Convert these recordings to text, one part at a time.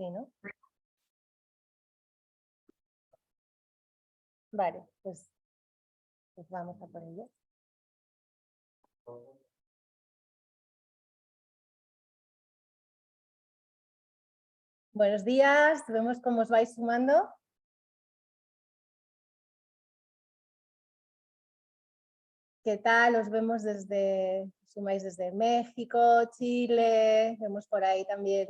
Sí, ¿no? Vale, pues vamos a por ello. Buenos días, vemos cómo os vais sumando. ¿Qué tal? Os vemos sumáis desde México, Chile, vemos por ahí también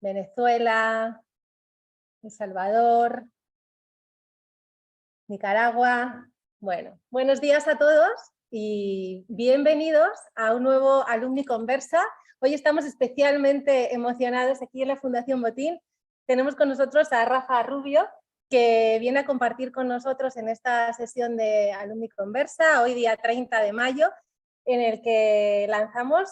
Venezuela, El Salvador, Nicaragua. Bueno, buenos días a todos y bienvenidos a un nuevo Alumni Conversa. Hoy estamos especialmente emocionados aquí en la Fundación Botín. Tenemos con nosotros a Rafa Rubio, que viene a compartir con nosotros en esta sesión de Alumni Conversa, hoy día 30 de mayo, en el que lanzamos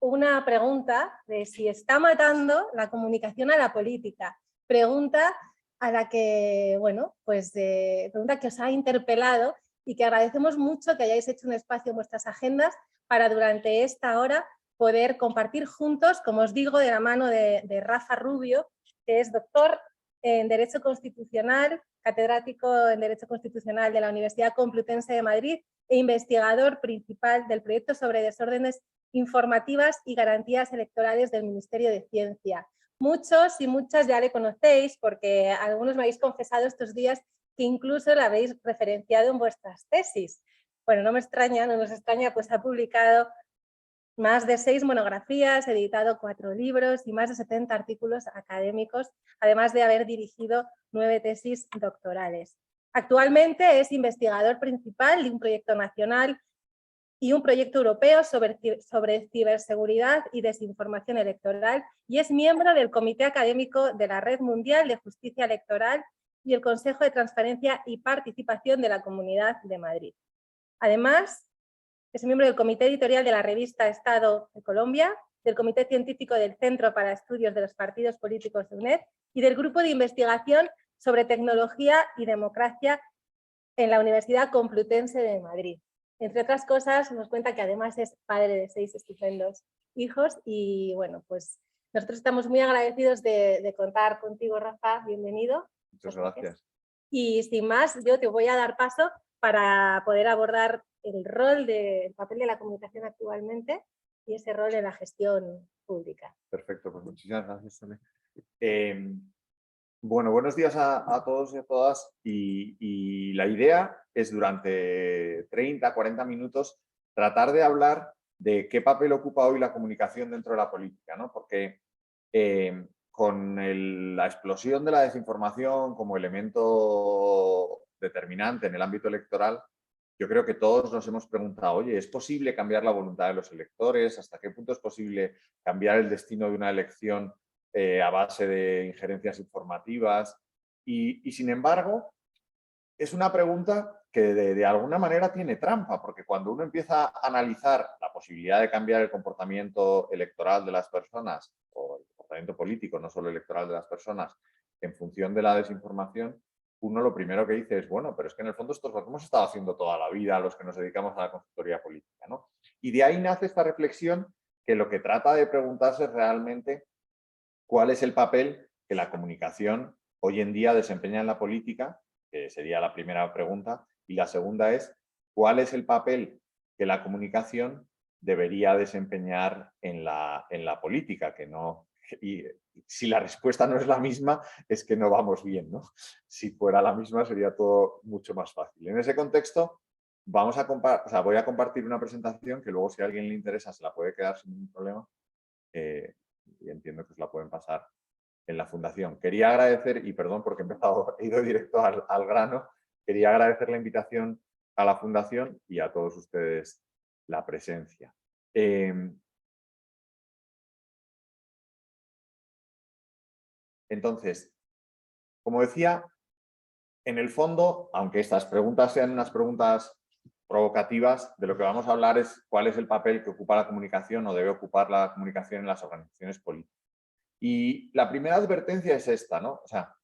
una pregunta de si está matando la comunicación a la política. Pregunta a la que, bueno, pues pregunta que os ha interpelado y que agradecemos mucho que hayáis hecho un espacio en vuestras agendas para durante esta hora poder compartir juntos, como os digo, de la mano de Rafa Rubio, que es doctor en Derecho Constitucional, catedrático en Derecho Constitucional de la Universidad Complutense de Madrid e investigador principal del proyecto sobre desórdenes informativas y garantías electorales del Ministerio de Ciencia. Muchos y muchas ya le conocéis porque algunos me habéis confesado estos días que incluso la habéis referenciado en vuestras tesis. Bueno, no me extraña, no nos extraña, pues ha publicado más de 6 monografías, editado 4 libros y más de 70 artículos académicos, además de haber dirigido 9 tesis doctorales. Actualmente es investigador principal de un proyecto nacional y un proyecto europeo sobre ciberseguridad y desinformación electoral y es miembro del Comité Académico de la Red Mundial de Justicia Electoral y el Consejo de Transparencia y Participación de la Comunidad de Madrid. Además, es miembro del Comité Editorial de la revista Estado de Colombia, del Comité Científico del Centro para Estudios de los Partidos Políticos de UNED y del Grupo de Investigación sobre Tecnología y Democracia en la Universidad Complutense de Madrid. Entre otras cosas, nos cuenta que además es padre de 6 estupendos hijos y bueno, pues nosotros estamos muy agradecidos de contar contigo, Rafa, bienvenido. Muchas gracias. Y sin más, yo te voy a dar paso para poder abordar el papel de la comunicación actualmente y ese rol de la gestión pública. Perfecto, pues muchísimas gracias, Sole. Bueno, buenos días a todos y a todas y la idea es durante 30, 40 minutos tratar de hablar de qué papel ocupa hoy la comunicación dentro de la política, ¿no? Porque con la explosión de la desinformación como elemento determinante en el ámbito electoral, yo creo que todos nos hemos preguntado, oye, ¿es posible cambiar la voluntad de los electores? ¿Hasta qué punto es posible cambiar el destino de una elección a base de injerencias informativas? Y sin embargo, es una pregunta que de alguna manera tiene trampa, porque cuando uno empieza a analizar la posibilidad de cambiar el comportamiento electoral de las personas, o el comportamiento político, no solo electoral de las personas, en función de la desinformación, uno lo primero que dice es, bueno, pero es que en el fondo esto es lo que hemos estado haciendo toda la vida los que nos dedicamos a la consultoría política, ¿no? Y de ahí nace esta reflexión que lo que trata de preguntarse es realmente cuál es el papel que la comunicación hoy en día desempeña en la política, que sería la primera pregunta, y la segunda es cuál es el papel que la comunicación debería desempeñar en la política, que no, y si la respuesta no es la misma, es que no vamos bien, ¿no? Si fuera la misma sería todo mucho más fácil. En ese contexto, voy a compartir una presentación que luego si a alguien le interesa se la puede quedar sin ningún problema. Y entiendo que os la pueden pasar en la fundación. Quería agradecer, y perdón porque he ido directo al grano, quería agradecer la invitación a la fundación y a todos ustedes la presencia. Entonces, como decía, en el fondo, aunque estas preguntas sean unas preguntas provocativas, de lo que vamos a hablar es cuál es el papel que ocupa la comunicación o debe ocupar la comunicación en las organizaciones políticas. Y la primera advertencia es esta, ¿no? O sea,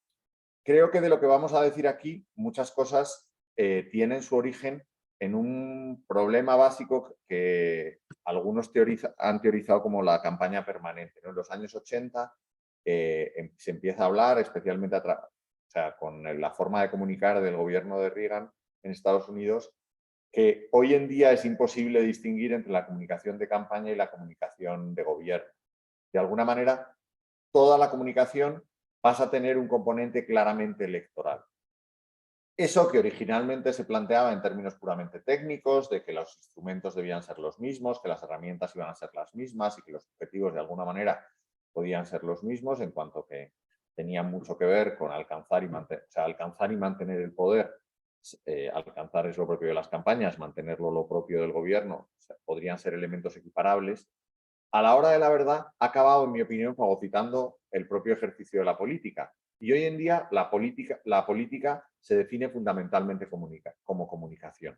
creo que de lo que vamos a decir aquí, muchas cosas tienen su origen en un problema básico que algunos han teorizado como la campaña permanente, ¿no? En los años 80 se empieza a hablar, especialmente o sea, con la forma de comunicar del gobierno de Reagan en Estados Unidos, que hoy en día es imposible distinguir entre la comunicación de campaña y la comunicación de gobierno. De alguna manera, toda la comunicación pasa a tener un componente claramente electoral. Eso que originalmente se planteaba en términos puramente técnicos, de que los instrumentos debían ser los mismos, que las herramientas iban a ser las mismas y que los objetivos de alguna manera podían ser los mismos, en cuanto que tenían mucho que ver con alcanzar y mantener el poder. Alcanzar es lo propio de las campañas, mantenerlo lo propio del gobierno, o sea, podrían ser elementos equiparables. A la hora de la verdad, ha acabado, en mi opinión, fagocitando el propio ejercicio de la política. Y hoy en día la política se define fundamentalmente como comunicación.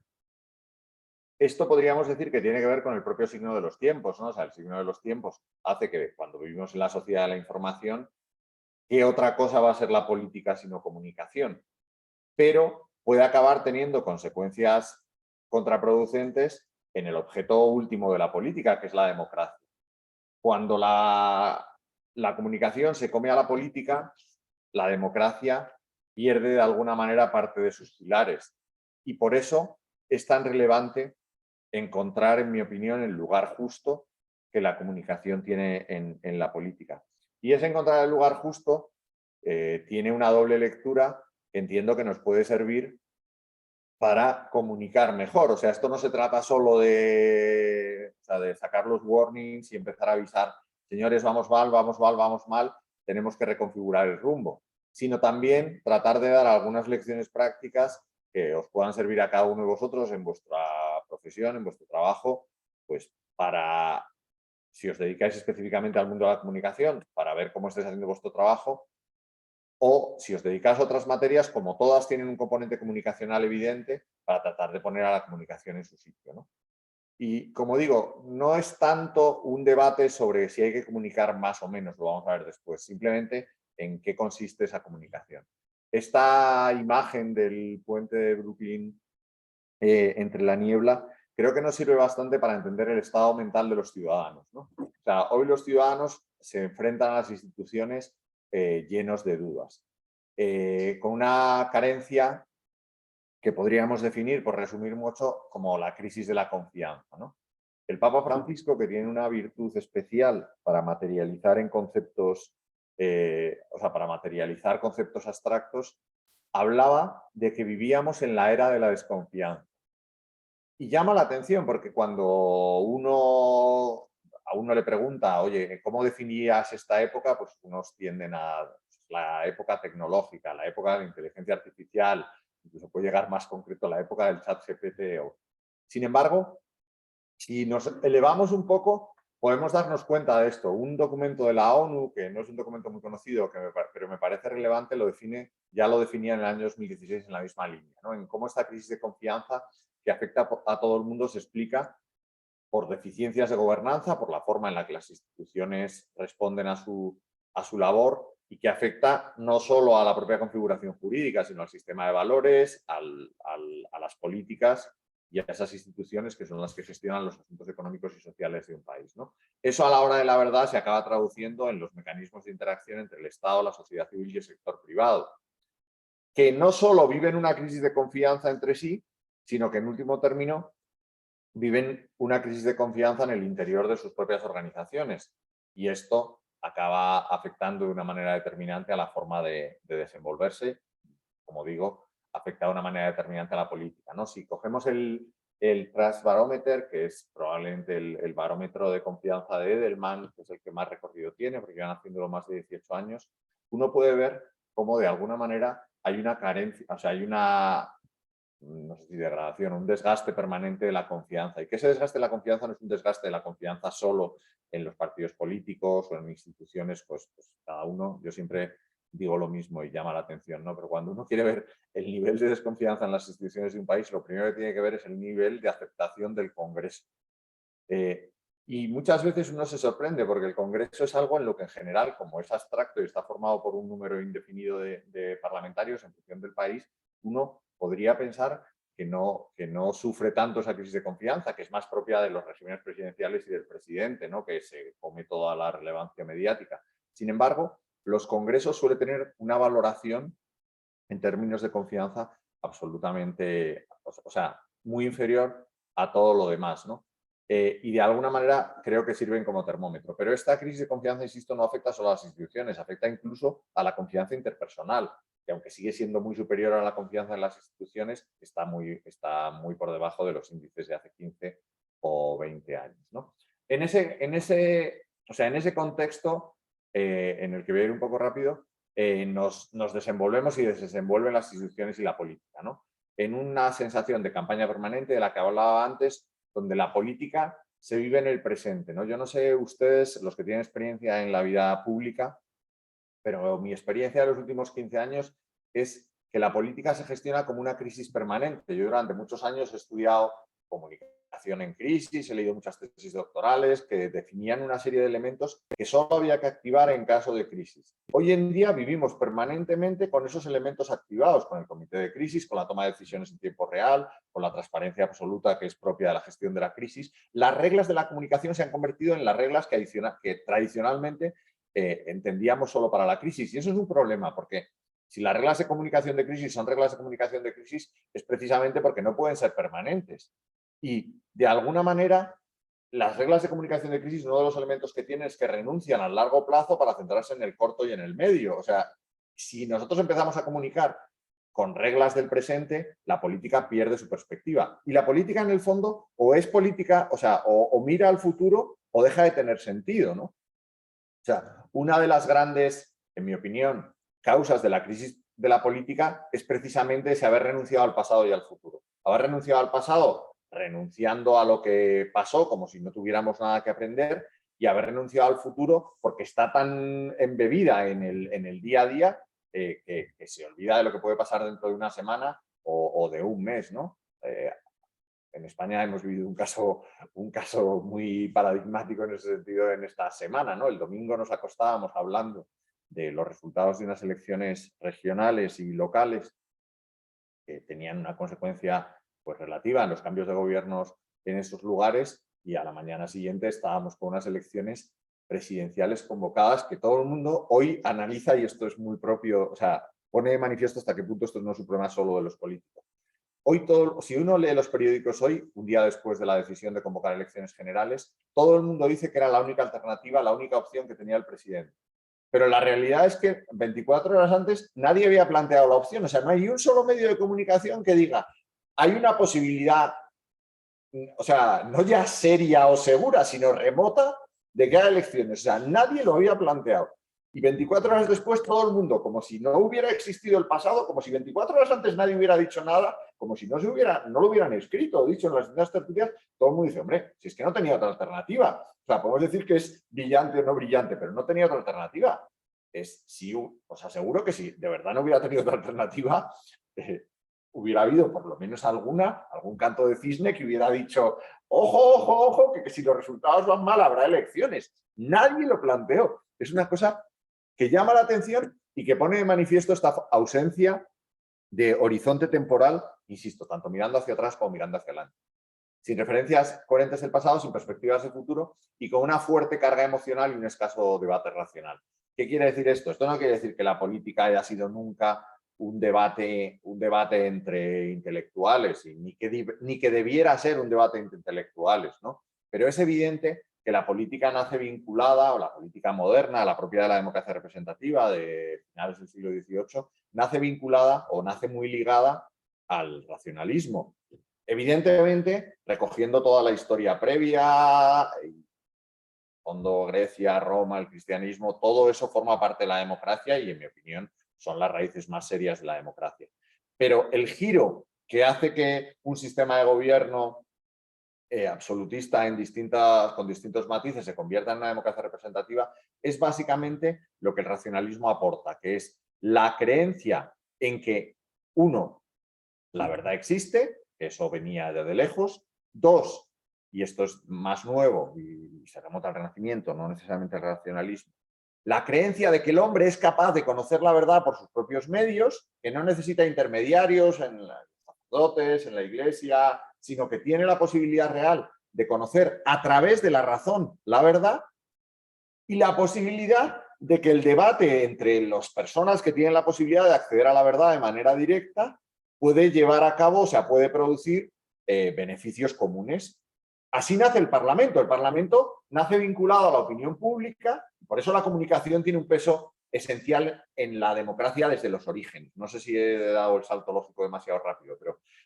Esto podríamos decir que tiene que ver con el propio signo de los tiempos, ¿no? O sea, el signo de los tiempos hace que cuando vivimos en la sociedad de la información, ¿qué otra cosa va a ser la política sino comunicación? Pero puede acabar teniendo consecuencias contraproducentes en el objeto último de la política, que es la democracia. Cuando la comunicación se come a la política, la democracia pierde de alguna manera parte de sus pilares. Y por eso es tan relevante encontrar, en mi opinión, el lugar justo que la comunicación tiene en la política. Y ese encontrar el lugar justo tiene una doble lectura que entiendo que nos puede servir para comunicar mejor. O sea, esto no se trata solo de sacar los warnings y empezar a avisar, señores, vamos mal, vamos mal, vamos mal, tenemos que reconfigurar el rumbo, sino también tratar de dar algunas lecciones prácticas que os puedan servir a cada uno de vosotros en vuestra profesión, en vuestro trabajo, pues para, si os dedicáis específicamente al mundo de la comunicación, para ver cómo estáis haciendo vuestro trabajo, o si os dedicáis a otras materias, como todas tienen un componente comunicacional evidente, para tratar de poner a la comunicación en su sitio, ¿no? Y como digo, no es tanto un debate sobre si hay que comunicar más o menos, lo vamos a ver después, simplemente en qué consiste esa comunicación. Esta imagen del puente de Brooklyn entre la niebla, creo que nos sirve bastante para entender el estado mental de los ciudadanos, ¿no? O sea, hoy los ciudadanos se enfrentan a las instituciones llenos de dudas, con una carencia que podríamos definir, por resumir mucho, como la crisis de la confianza, ¿no? El Papa Francisco, que tiene una virtud especial para materializar en conceptos, para materializar conceptos abstractos, hablaba de que vivíamos en la era de la desconfianza. Y llama la atención porque cuando a uno le pregunta, oye, ¿cómo definías esta época? Pues unos tienden a la época tecnológica, la época de la inteligencia artificial, incluso puede llegar más concreto a la época del chat GPT. Sin embargo, si nos elevamos un poco, podemos darnos cuenta de esto. Un documento de la ONU, que no es un documento muy conocido, pero me parece relevante, ya lo definía en el año 2016 en la misma línea, ¿no? En cómo esta crisis de confianza que afecta a todo el mundo se explica por deficiencias de gobernanza, por la forma en la que las instituciones responden a su labor y que afecta no solo a la propia configuración jurídica, sino al sistema de valores, a las políticas y a esas instituciones que son las que gestionan los asuntos económicos y sociales de un país, ¿no? Eso a la hora de la verdad se acaba traduciendo en los mecanismos de interacción entre el Estado, la sociedad civil y el sector privado, que no solo viven una crisis de confianza entre sí, sino que en último término viven una crisis de confianza en el interior de sus propias organizaciones. Y esto acaba afectando de una manera determinante a la forma de desenvolverse. Como digo, afecta de una manera determinante a la política, ¿no? Si cogemos el Trust Barometer, que es probablemente el barómetro de confianza de Edelman, que es el que más recorrido tiene, porque llevan haciéndolo más de 18 años, uno puede ver cómo de alguna manera hay una carencia, o sea, hay una, no sé si degradación, un desgaste permanente de la confianza. Y que ese desgaste de la confianza no es un desgaste de la confianza solo en los partidos políticos o en instituciones, pues cada uno, yo siempre digo lo mismo y llama la atención, ¿no? Pero cuando uno quiere ver el nivel de desconfianza en las instituciones de un país, lo primero que tiene que ver es el nivel de aceptación del Congreso. Y muchas veces uno se sorprende porque el Congreso es algo en lo que en general, como es abstracto y está formado por un número indefinido de parlamentarios en función del país, uno podría pensar que no sufre tanto esa crisis de confianza, que es más propia de los regímenes presidenciales y del presidente, ¿no? Que se come toda la relevancia mediática. Sin embargo, los congresos suele tener una valoración en términos de confianza absolutamente, o sea, muy inferior a todo lo demás, ¿no? Y de alguna manera creo que sirven como termómetro. Pero esta crisis de confianza, insisto, no afecta solo a las instituciones, afecta incluso a la confianza interpersonal, que aunque sigue siendo muy superior a la confianza en las instituciones, está muy por debajo de los índices de hace 15 o 20 años, ¿no? En ese contexto, en el que voy a ir un poco rápido, nos desenvolvemos y desenvuelven las instituciones y la política, ¿no? En una sensación de campaña permanente de la que hablaba antes, donde la política se vive en el presente, ¿no? Yo no sé ustedes, los que tienen experiencia en la vida pública, pero mi experiencia de los últimos 15 años es que la política se gestiona como una crisis permanente. Yo durante muchos años he estudiado comunicación en crisis, he leído muchas tesis doctorales que definían una serie de elementos que solo había que activar en caso de crisis. Hoy en día vivimos permanentemente con esos elementos activados, con el comité de crisis, con la toma de decisiones en tiempo real, con la transparencia absoluta que es propia de la gestión de la crisis. Las reglas de la comunicación se han convertido en las reglas que tradicionalmente entendíamos solo para la crisis. Y eso es un problema, porque si las reglas de comunicación de crisis son reglas de comunicación de crisis, es precisamente porque no pueden ser permanentes. Y de alguna manera, las reglas de comunicación de crisis, uno de los elementos que tienen es que renuncian al largo plazo para centrarse en el corto y en el medio. O sea, si nosotros empezamos a comunicar con reglas del presente, la política pierde su perspectiva. Y la política, en el fondo, o es política, o sea, o mira al futuro o deja de tener sentido, ¿no? O sea, una de las grandes, en mi opinión, causas de la crisis de la política es precisamente ese haber renunciado al pasado y al futuro. Haber renunciado al pasado, renunciando a lo que pasó, como si no tuviéramos nada que aprender, y haber renunciado al futuro porque está tan embebida en el día a día que se olvida de lo que puede pasar dentro de una semana o de un mes, ¿no? En España hemos vivido un caso muy paradigmático en ese sentido en esta semana, ¿no? El domingo nos acostábamos hablando de los resultados de unas elecciones regionales y locales que tenían una consecuencia pues, relativa en los cambios de gobiernos en esos lugares, y a la mañana siguiente estábamos con unas elecciones presidenciales convocadas que todo el mundo hoy analiza, y esto es muy propio, o sea, pone de manifiesto hasta qué punto esto no es un problema solo de los políticos. Hoy si uno lee los periódicos hoy, un día después de la decisión de convocar elecciones generales, todo el mundo dice que era la única alternativa, la única opción que tenía el presidente. Pero la realidad es que 24 horas antes nadie había planteado la opción. O sea, no hay un solo medio de comunicación que diga hay una posibilidad, o sea, no ya seria o segura, sino remota, de que haya elecciones. O sea, nadie lo había planteado. Y 24 horas después todo el mundo, como si no hubiera existido el pasado, como si 24 horas antes nadie hubiera dicho nada, como si no lo hubieran escrito o dicho en las distintas tertulias, todo el mundo dice, hombre, si es que no tenía otra alternativa. O sea, podemos decir que es brillante o no brillante, pero no tenía otra alternativa. Sí, os aseguro que si de verdad no hubiera tenido otra alternativa, hubiera habido por lo menos algún canto de cisne que hubiera dicho, ojo, ojo, ojo, que si los resultados van mal habrá elecciones. Nadie lo planteó. Es una cosa que llama la atención y que pone de manifiesto esta ausencia de horizonte temporal, insisto, tanto mirando hacia atrás como mirando hacia adelante. Sin referencias coherentes del pasado, sin perspectivas de futuro y con una fuerte carga emocional y un escaso debate racional. ¿Qué quiere decir esto? Esto no quiere decir que la política haya sido nunca un debate entre intelectuales, y ni que debiera ser un debate entre intelectuales, ¿no? Pero es evidente que la política nace vinculada, o la política moderna, la propia de la democracia representativa de finales del siglo XVIII, nace vinculada o nace muy ligada al racionalismo. Evidentemente, recogiendo toda la historia previa, fondo Grecia, Roma, el cristianismo, todo eso forma parte de la democracia y, en mi opinión, son las raíces más serias de la democracia. Pero el giro que hace que un sistema de gobierno absolutista con distintos matices se convierta en una democracia representativa es básicamente lo que el racionalismo aporta, que es la creencia en que, uno, la verdad existe, eso venía de lejos. Dos, y esto es más nuevo y se remonta al Renacimiento, no necesariamente al racionalismo, la creencia de que el hombre es capaz de conocer la verdad por sus propios medios, que no necesita intermediarios en los sacerdotes, en la iglesia, sino que tiene la posibilidad real de conocer a través de la razón la verdad, y la posibilidad de que el debate entre las personas que tienen la posibilidad de acceder a la verdad de manera directa puede llevar a cabo, o sea, puede producir beneficios comunes. Así nace el Parlamento. El Parlamento nace vinculado a la opinión pública, por eso la comunicación tiene un peso esencial en la democracia desde los orígenes. No sé si he dado el salto lógico demasiado rápido,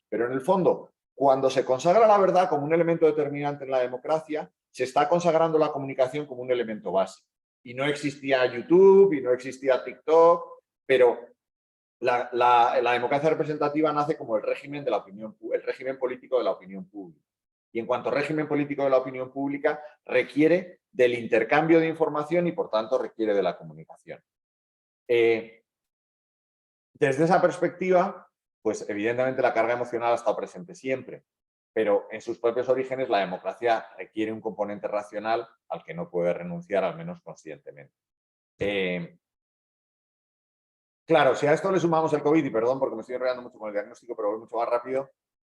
pero en el fondo, cuando se consagra la verdad como un elemento determinante en la democracia, se está consagrando la comunicación como un elemento básico. Y no existía YouTube y no existía TikTok, pero la democracia representativa nace como el régimen de la opinión, el régimen político de la opinión pública. Y en cuanto a régimen político de la opinión pública, requiere del intercambio de información y, por tanto, requiere de la comunicación. Desde esa perspectiva, pues evidentemente la carga emocional ha estado presente siempre, pero en sus propios orígenes la democracia requiere un componente racional al que no puede renunciar, al menos conscientemente. Claro, si a esto le sumamos el COVID, y perdón porque me estoy enrollando mucho con el diagnóstico, pero voy mucho más rápido,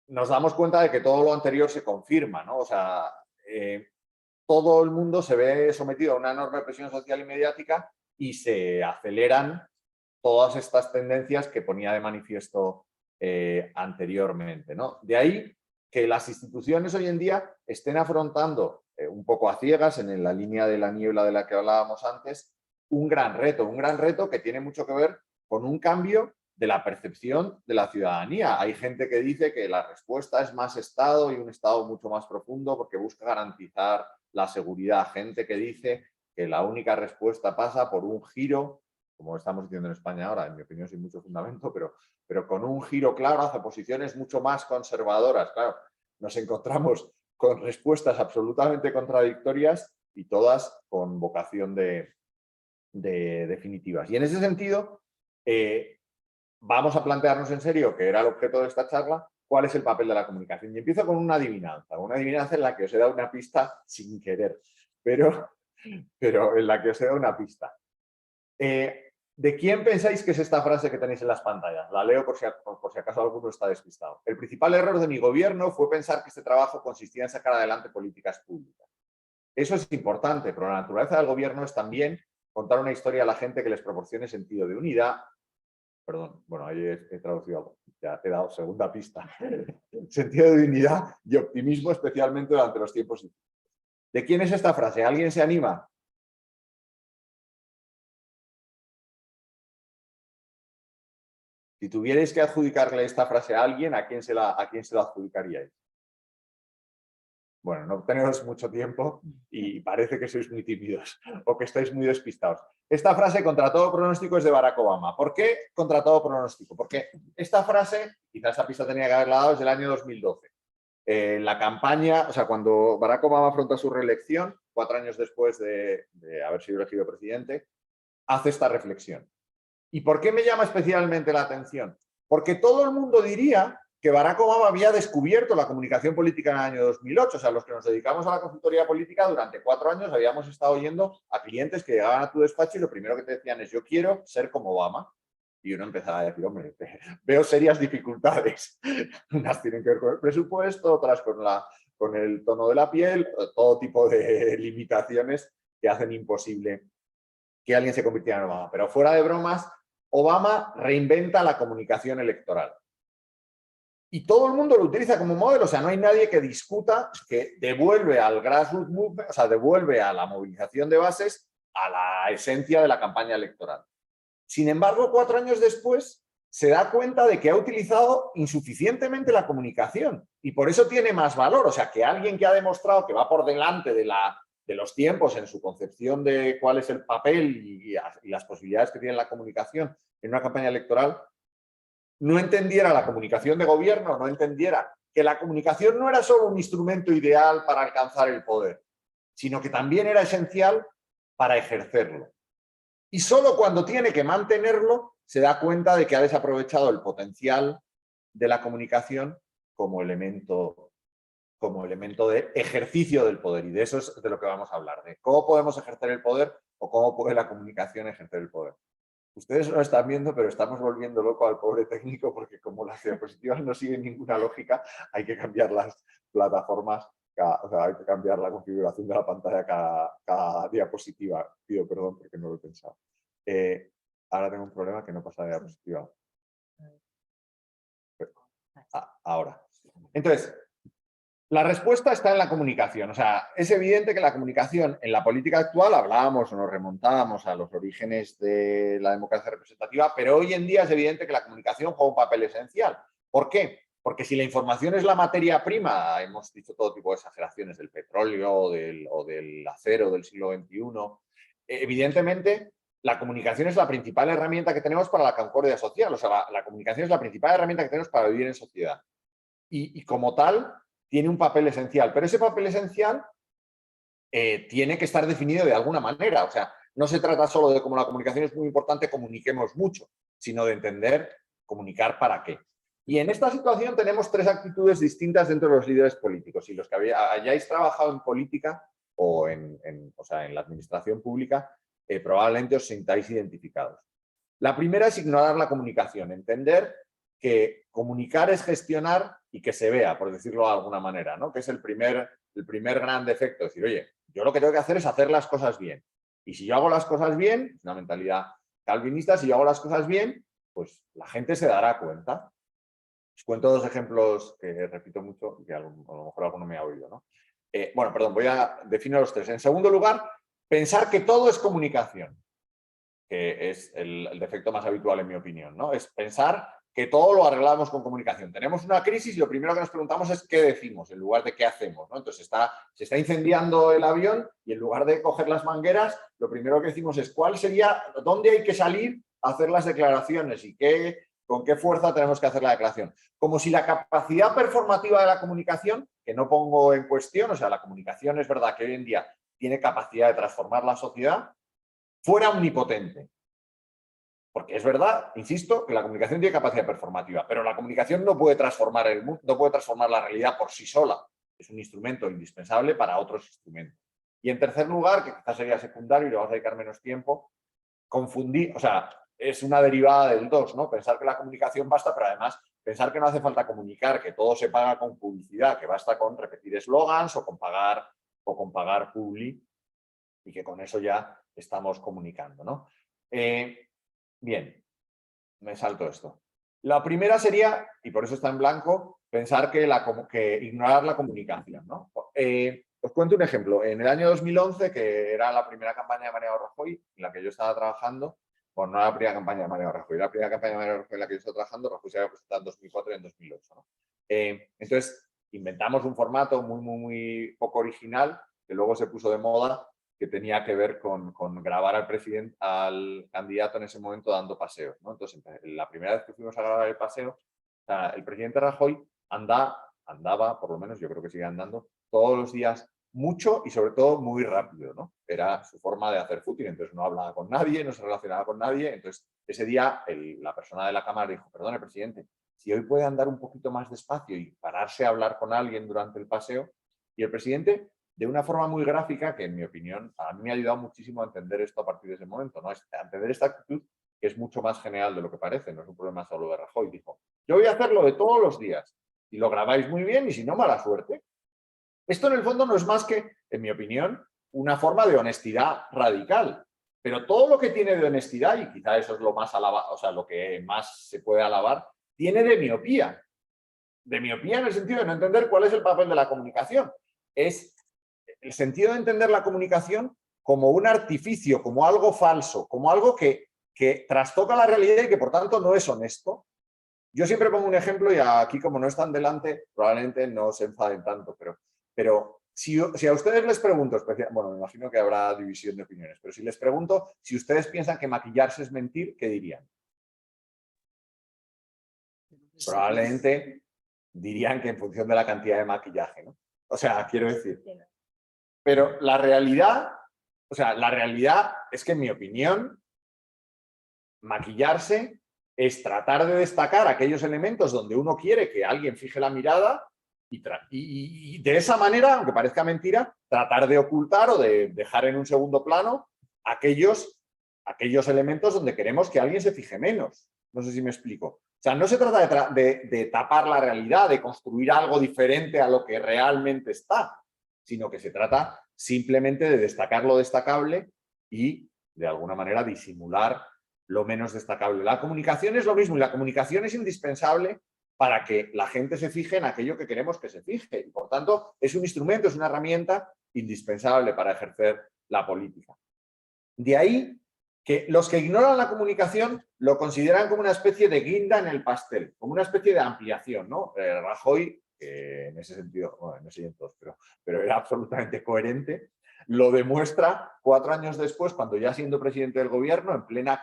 nos damos cuenta de que todo lo anterior se confirma, ¿no? O sea, todo el mundo se ve sometido a una enorme presión social y mediática y se aceleran todas estas tendencias que ponía de manifiesto anteriormente, ¿no? De ahí que las instituciones hoy en día estén afrontando un poco a ciegas, en la línea de la niebla de la que hablábamos antes, un gran reto que tiene mucho que ver con un cambio de la percepción de la ciudadanía. Hay gente que dice que la respuesta es más Estado y un Estado mucho más profundo porque busca garantizar la seguridad. Gente que dice que la única respuesta pasa por un giro, como estamos diciendo en España ahora, en mi opinión sin mucho fundamento, pero con un giro claro hacia posiciones mucho más conservadoras. Claro, nos encontramos con respuestas absolutamente contradictorias y todas con vocación de definitivas. Y en ese sentido, vamos a plantearnos en serio, que era el objeto de esta charla, cuál es el papel de la comunicación. Y empiezo con una adivinanza en la que os he dado una pista sin querer, pero en la que os he dado una pista. ¿De quién pensáis que es esta frase que tenéis en las pantallas? La leo por si acaso alguno está despistado. El principal error de mi gobierno fue pensar que este trabajo consistía en sacar adelante políticas públicas. Eso es importante, pero la naturaleza del gobierno es también contar una historia a la gente que les proporcione sentido de unidad. Perdón, bueno, ahí he traducido algo, ya he dado segunda pista. Sentido de unidad y optimismo, especialmente durante los tiempos difíciles. ¿De quién es esta frase? ¿Alguien se anima? Si tuvierais que adjudicarle esta frase a alguien, ¿a quién se la adjudicaríais? Bueno, no tenéis mucho tiempo y parece que sois muy tímidos o que estáis muy despistados. Esta frase, contra todo pronóstico, es de Barack Obama. ¿Por qué contra todo pronóstico? Porque esta frase, quizás esta pista tenía que haberla dado desde el año 2012. La campaña, o sea, cuando Barack Obama afronta su reelección, 4 años después de haber sido elegido presidente, hace esta reflexión. ¿Y por qué me llama especialmente la atención? Porque todo el mundo diría que Barack Obama había descubierto la comunicación política en el año 2008. O sea, los que nos dedicamos a la consultoría política durante 4 años habíamos estado oyendo a clientes que llegaban a tu despacho y lo primero que te decían es: yo quiero ser como Obama. Y uno empezaba a decir: hombre, veo serias dificultades. Unas tienen que ver con el presupuesto, otras con el tono de la piel, todo tipo de limitaciones que hacen imposible que alguien se convirtiera en Obama. Pero fuera de bromas, Obama reinventa la comunicación electoral. Y todo el mundo lo utiliza como modelo, o sea, no hay nadie que discuta que devuelve al grassroots movement, o sea, devuelve a la movilización de bases a la esencia de la campaña electoral. Sin embargo, 4 años después, se da cuenta de que ha utilizado insuficientemente la comunicación y por eso tiene más valor. O sea, que alguien que ha demostrado que va por delante de los tiempos en su concepción de cuál es el papel y las posibilidades que tiene la comunicación en una campaña electoral, no entendiera la comunicación de gobierno, no entendiera que la comunicación no era solo un instrumento ideal para alcanzar el poder, sino que también era esencial para ejercerlo. Y solo cuando tiene que mantenerlo se da cuenta de que ha desaprovechado el potencial de la comunicación como elemento de ejercicio del poder. Y de eso es de lo que vamos a hablar, de cómo podemos ejercer el poder o cómo puede la comunicación ejercer el poder. Ustedes no lo están viendo, pero estamos volviendo loco al pobre técnico porque como las diapositivas no siguen ninguna lógica, hay que cambiar las plataformas o sea, hay que cambiar la configuración de la pantalla cada diapositiva. Pido perdón porque no lo he pensado. Ahora tengo un problema que no pasa de diapositiva. Ahora. Entonces, la respuesta está en la comunicación. O sea, es evidente que la comunicación en la política actual, hablábamos o nos remontábamos a los orígenes de la democracia representativa, pero hoy en día es evidente que la comunicación juega un papel esencial. ¿Por qué? Porque si la información es la materia prima, hemos dicho todo tipo de exageraciones del petróleo o del acero del siglo XXI, evidentemente la comunicación es la principal herramienta que tenemos para la concordia social. O sea, la comunicación es la principal herramienta que tenemos para vivir en sociedad. Y como tal, tiene un papel esencial. Pero ese papel esencial tiene que estar definido de alguna manera. O sea, no se trata solo de, como la comunicación es muy importante, comuniquemos mucho, sino de entender comunicar para qué. Y en esta situación tenemos tres actitudes distintas dentro de los líderes políticos. Y los que hayáis trabajado en política o en la administración pública, probablemente os sintáis identificados. La primera es ignorar la comunicación, entender que comunicar es gestionar y que se vea, por decirlo de alguna manera, ¿no? Que es el primer gran defecto. Es decir, oye, yo lo que tengo que hacer es hacer las cosas bien. Y si yo hago las cosas bien, es una mentalidad calvinista, si yo hago las cosas bien, pues la gente se dará cuenta. Os cuento dos ejemplos que repito mucho y que a lo mejor alguno me ha oído, ¿no? Bueno, perdón, voy a definir los tres. En segundo lugar, pensar que todo es comunicación, que es el defecto más habitual en mi opinión, ¿no? Es pensar que todo lo arreglamos con comunicación. Tenemos una crisis y lo primero que nos preguntamos es qué decimos en lugar de qué hacemos, ¿no? Entonces se está incendiando el avión y en lugar de coger las mangueras, lo primero que decimos es dónde hay que salir a hacer las declaraciones y con qué fuerza tenemos que hacer la declaración. Como si la capacidad performativa de la comunicación, que no pongo en cuestión, o sea, la comunicación es verdad que hoy en día tiene capacidad de transformar la sociedad, fuera omnipotente. Porque es verdad, insisto, que la comunicación tiene capacidad performativa, pero la comunicación no puede transformar el mundo, no puede transformar la realidad por sí sola. Es un instrumento indispensable para otros instrumentos. Y en tercer lugar, que quizás sería secundario y le vamos a dedicar menos tiempo, confundir, o sea, es una derivada del dos, ¿no? Pensar que la comunicación basta, pero además pensar que no hace falta comunicar, que todo se paga con publicidad, que basta con repetir eslogans o con pagar publi y que con eso ya estamos comunicando, ¿no? Bien, me salto esto. La primera sería, y por eso está en blanco, pensar que ignorar la comunicación, ¿no? Os cuento un ejemplo. En el año 2011, que era la primera campaña de Mariano Rajoy, en la que yo estaba trabajando, bueno, no era la primera campaña de Mariano Rajoy, la primera campaña de Mariano Rajoy en la que yo estaba trabajando, Rajoy se había presentado en 2004 y en 2008, ¿no? Entonces, inventamos un formato muy, muy, muy poco original, que luego se puso de moda, que tenía que ver con grabar al candidato en ese momento dando paseos, ¿no? Entonces, la primera vez que fuimos a grabar el paseo, el presidente Rajoy andaba, por lo menos yo creo que sigue andando, todos los días mucho y sobre todo muy rápido, ¿no? Era su forma de hacer footing, entonces no hablaba con nadie, no se relacionaba con nadie, entonces ese día la persona de la cámara dijo, perdone, presidente, si hoy puede andar un poquito más despacio y pararse a hablar con alguien durante el paseo, y el presidente, de una forma muy gráfica, que en mi opinión a mí me ha ayudado muchísimo a entender esto a partir de ese momento, ¿no? A entender esta actitud que es mucho más general de lo que parece, no es un problema solo de Rajoy. Dijo, yo voy a hacerlo de todos los días y lo grabáis muy bien y si no, mala suerte. Esto en el fondo no es más que, en mi opinión, una forma de honestidad radical. Pero todo lo que tiene de honestidad, y quizá eso es lo más lo que más se puede alabar, tiene de miopía. De miopía en el sentido de no entender cuál es el papel de la comunicación. Es el sentido de entender la comunicación como un artificio, como algo falso, como algo que trastoca la realidad y que por tanto no es honesto. Yo siempre pongo un ejemplo y aquí como no están delante probablemente no se enfaden tanto, pero si a ustedes les pregunto, bueno, me imagino que habrá división de opiniones, pero si les pregunto si ustedes piensan que maquillarse es mentir, ¿qué dirían? Probablemente dirían que en función de la cantidad de maquillaje, ¿no? O sea, quiero decir... Pero la realidad es que en mi opinión, maquillarse es tratar de destacar aquellos elementos donde uno quiere que alguien fije la mirada y de esa manera, aunque parezca mentira, tratar de ocultar o de dejar en un segundo plano aquellos elementos donde queremos que alguien se fije menos. No sé si me explico. O sea, no se trata de tapar la realidad, de construir algo diferente a lo que realmente está, sino que se trata simplemente de destacar lo destacable y, de alguna manera, disimular lo menos destacable. La comunicación es lo mismo y la comunicación es indispensable para que la gente se fije en aquello que queremos que se fije. Y, por tanto, es un instrumento, es una herramienta indispensable para ejercer la política. De ahí que los que ignoran la comunicación lo consideran como una especie de guinda en el pastel, como una especie de ampliación, ¿no? Rajoy, que en ese sentido, bueno, no sé en todos, pero era absolutamente coherente, lo demuestra 4 años después, cuando ya siendo presidente del gobierno, en plena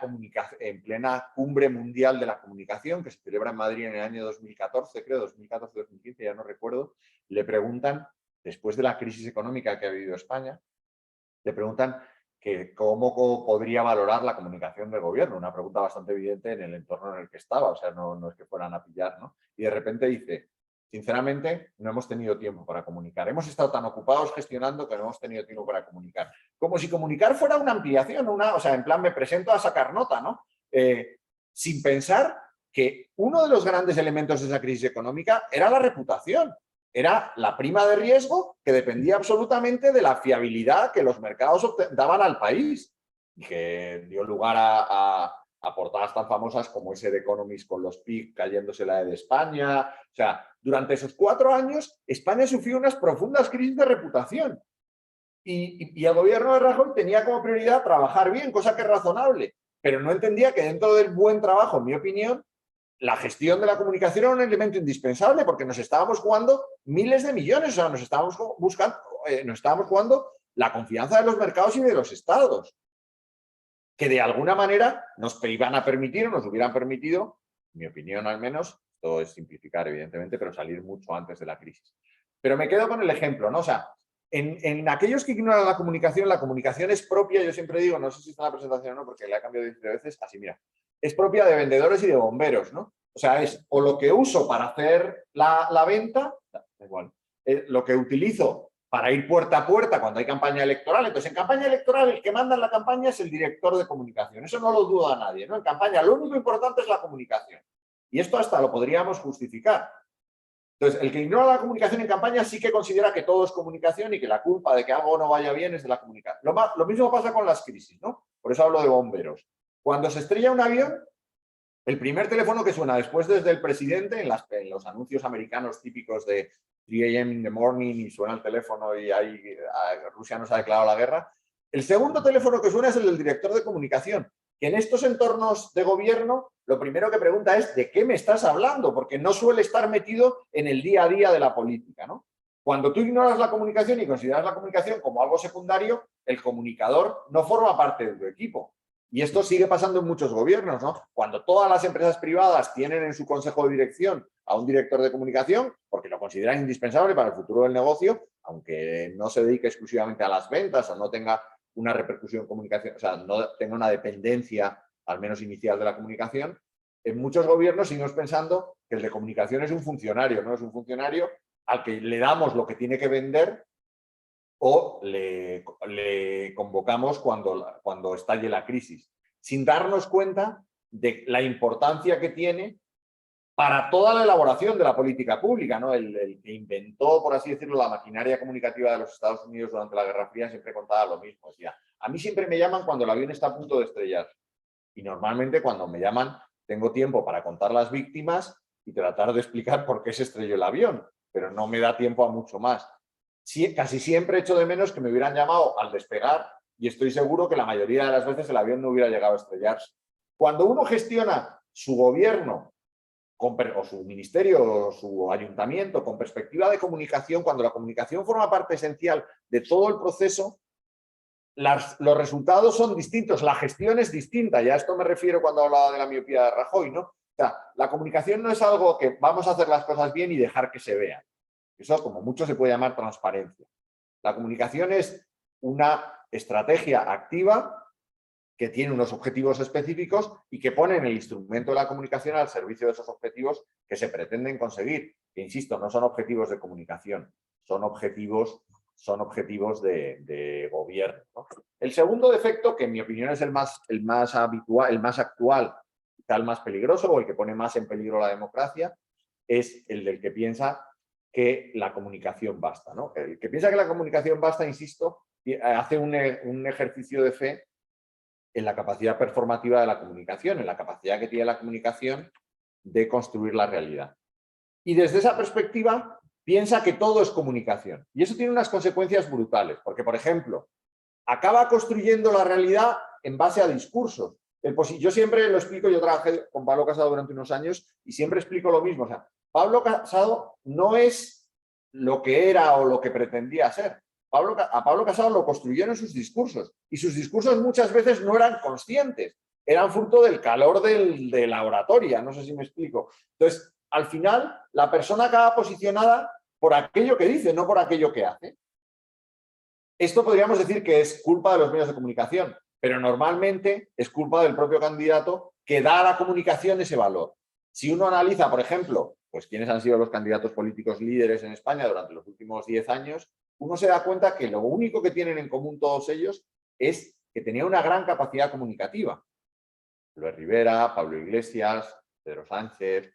cumbre mundial de la comunicación, que se celebra en Madrid en el año 2014, creo, 2014-2015, ya no recuerdo, le preguntan, después de la crisis económica que ha vivido España, le preguntan que cómo podría valorar la comunicación del gobierno, una pregunta bastante evidente en el entorno en el que estaba, o sea, no es que fueran a pillar, ¿no? Y de repente dice, sinceramente, no hemos tenido tiempo para comunicar, hemos estado tan ocupados gestionando que no hemos tenido tiempo para comunicar. Como si comunicar fuera una ampliación, o sea, en plan me presento a sacar nota, ¿no? Sin pensar que uno de los grandes elementos de esa crisis económica era la reputación. Era la prima de riesgo que dependía absolutamente de la fiabilidad que los mercados daban al país y que dio lugar a portadas tan famosas como ese de Economist con los PIC cayéndose la de España. O sea, durante esos 4 años España sufrió unas profundas crisis de reputación y el gobierno de Rajoy tenía como prioridad trabajar bien, cosa que es razonable, pero no entendía que dentro del buen trabajo, en mi opinión, la gestión de la comunicación era un elemento indispensable porque nos estábamos jugando miles de millones, o sea, nos estábamos jugando la confianza de los mercados y de los estados, que de alguna manera nos iban a permitir o nos hubieran permitido, en mi opinión al menos, esto es simplificar evidentemente, pero salir mucho antes de la crisis. Pero me quedo con el ejemplo, ¿no? O sea, en aquellos que ignoran la comunicación es propia, yo siempre digo, no sé si está en la presentación o no, porque la he cambiado 10 veces, así mira, es propia de vendedores y de bomberos, ¿no? O sea, es o lo que uso para hacer la venta, da igual, lo que utilizo para ir puerta a puerta cuando hay campaña electoral. Entonces, en campaña electoral el que manda en la campaña es el director de comunicación. Eso no lo duda nadie, ¿no? En campaña lo único importante es la comunicación. Y esto hasta lo podríamos justificar. Entonces, el que ignora la comunicación en campaña sí que considera que todo es comunicación y que la culpa de que algo no vaya bien es de la comunicación. Lo mismo pasa con las crisis, ¿no? Por eso hablo de bomberos. Cuando se estrella un avión, el primer teléfono que suena después desde el presidente, en los anuncios americanos típicos de 3 a.m. in the morning y suena el teléfono y ahí Rusia nos ha declarado la guerra, el segundo teléfono que suena es el del director de comunicación, que en estos entornos de gobierno lo primero que pregunta es ¿de qué me estás hablando? Porque no suele estar metido en el día a día de la política, ¿no? Cuando tú ignoras la comunicación y consideras la comunicación como algo secundario, el comunicador no forma parte de tu equipo. Y esto sigue pasando en muchos gobiernos, ¿no? Cuando todas las empresas privadas tienen en su consejo de dirección a un director de comunicación, porque lo consideran indispensable para el futuro del negocio, aunque no se dedique exclusivamente a las ventas o no tenga una repercusión en comunicación, o sea, no tenga una dependencia, al menos inicial, de la comunicación, en muchos gobiernos seguimos pensando que el de comunicación es un funcionario, ¿no? Es un funcionario al que le damos lo que tiene que vender o le convocamos cuando estalle la crisis, sin darnos cuenta de la importancia que tiene para toda la elaboración de la política pública, ¿no? El que inventó, por así decirlo, la maquinaria comunicativa de los Estados Unidos durante la Guerra Fría siempre contaba lo mismo. Decía, a mí siempre me llaman cuando el avión está a punto de estrellar. Y normalmente cuando me llaman tengo tiempo para contar las víctimas y tratar de explicar por qué se estrelló el avión, pero no me da tiempo a mucho más. Sí, casi siempre echo de menos que me hubieran llamado al despegar y estoy seguro que la mayoría de las veces el avión no hubiera llegado a estrellarse. Cuando uno gestiona su gobierno o su ministerio o su ayuntamiento con perspectiva de comunicación, cuando la comunicación forma parte esencial de todo el proceso, los resultados son distintos, la gestión es distinta, y a esto me refiero cuando hablaba de la miopía de Rajoy, ¿no? O sea, la comunicación no es algo que vamos a hacer las cosas bien y dejar que se vean. Eso como mucho se puede llamar transparencia. La comunicación es una estrategia activa que tiene unos objetivos específicos y que ponen el instrumento de la comunicación al servicio de esos objetivos que se pretenden conseguir. Que, insisto, no son objetivos de comunicación, son objetivos de gobierno, ¿no? El segundo defecto, que en mi opinión es el más habitual, el más actual, quizá el más peligroso o el que pone más en peligro la democracia, es el del que piensa que la comunicación basta, ¿no? El que piensa que la comunicación basta, insisto, hace un ejercicio de fe en la capacidad performativa de la comunicación, en la capacidad que tiene la comunicación de construir la realidad. Y desde esa perspectiva piensa que todo es comunicación. Y eso tiene unas consecuencias brutales, porque, por ejemplo, acaba construyendo la realidad en base a discursos. Yo siempre lo explico, yo trabajé con Pablo Casado durante unos años y siempre explico lo mismo. O sea, Pablo Casado no es lo que era o lo que pretendía ser. A Pablo Casado lo construyeron en sus discursos y sus discursos muchas veces no eran conscientes, eran fruto del calor de la oratoria, no sé si me explico. Entonces, al final, la persona acaba posicionada por aquello que dice, no por aquello que hace. Esto podríamos decir que es culpa de los medios de comunicación, pero normalmente es culpa del propio candidato que da a la comunicación ese valor. Si uno analiza, por ejemplo, pues quiénes han sido los candidatos políticos líderes en España durante los últimos 10 años, uno se da cuenta que lo único que tienen en común todos ellos es que tenían una gran capacidad comunicativa. Luis Rivera, Pablo Iglesias, Pedro Sánchez,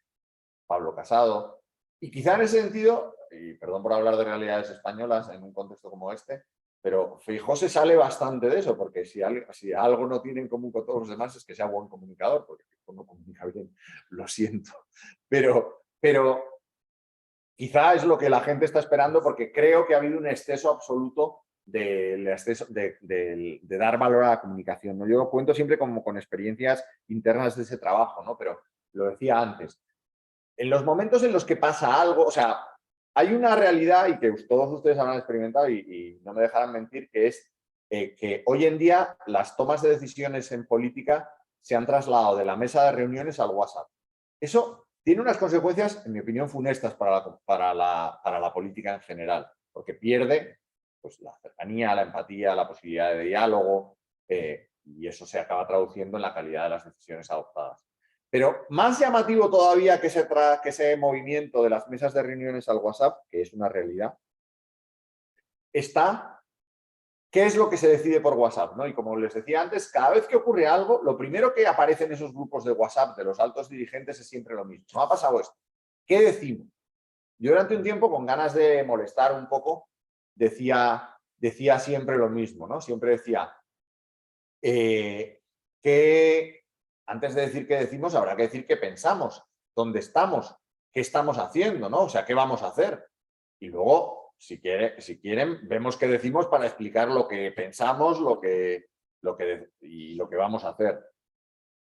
Pablo Casado. Y quizá en ese sentido, y perdón por hablar de realidades españolas en un contexto como este, pero Feijóo se sale bastante de eso, porque si algo no tiene en común con todos los demás es que sea buen comunicador, porque Feijóo no comunica bien, lo siento. Pero quizá es lo que la gente está esperando, porque creo que ha habido un exceso absoluto de dar valor a la comunicación, ¿no? Yo cuento siempre como con experiencias internas de ese trabajo, ¿no? Pero lo decía antes, en los momentos en los que pasa algo, o sea, hay una realidad y que todos ustedes habrán experimentado y no me dejarán mentir, que es que hoy en día las tomas de decisiones en política se han trasladado de la mesa de reuniones al WhatsApp. Eso tiene unas consecuencias, en mi opinión, funestas para la política en general, porque pierde pues, la cercanía, la empatía, la posibilidad de diálogo, y eso se acaba traduciendo en la calidad de las decisiones adoptadas. Pero más llamativo todavía que ese movimiento de las mesas de reuniones al WhatsApp, que es una realidad, está qué es lo que se decide por WhatsApp, ¿no? Y como les decía antes, cada vez que ocurre algo, lo primero que aparece en esos grupos de WhatsApp de los altos dirigentes es siempre lo mismo. ¿No ha pasado esto? ¿Qué decimos? Yo durante un tiempo, con ganas de molestar un poco, decía siempre lo mismo, ¿no? Siempre decía que antes de decir qué decimos, habrá que decir qué pensamos, dónde estamos, qué estamos haciendo, ¿no? O sea, qué vamos a hacer. Y luego, si quieren, vemos qué decimos para explicar lo que pensamos, lo que vamos a hacer.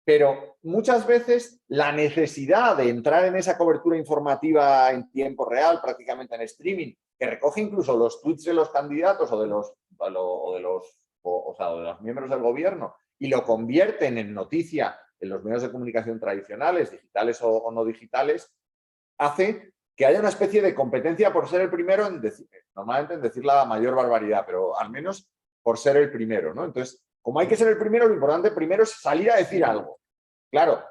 Pero muchas veces la necesidad de entrar en esa cobertura informativa en tiempo real, prácticamente en streaming, que recoge incluso los tweets de los candidatos o de los miembros del gobierno y lo convierten en noticia en los medios de comunicación tradicionales, digitales o no digitales, hace que haya una especie de competencia por ser el primero en decir, normalmente en decir la mayor barbaridad, pero al menos por ser el primero, ¿no? Entonces, como hay que ser el primero, lo importante primero es salir a decir algo. Claro,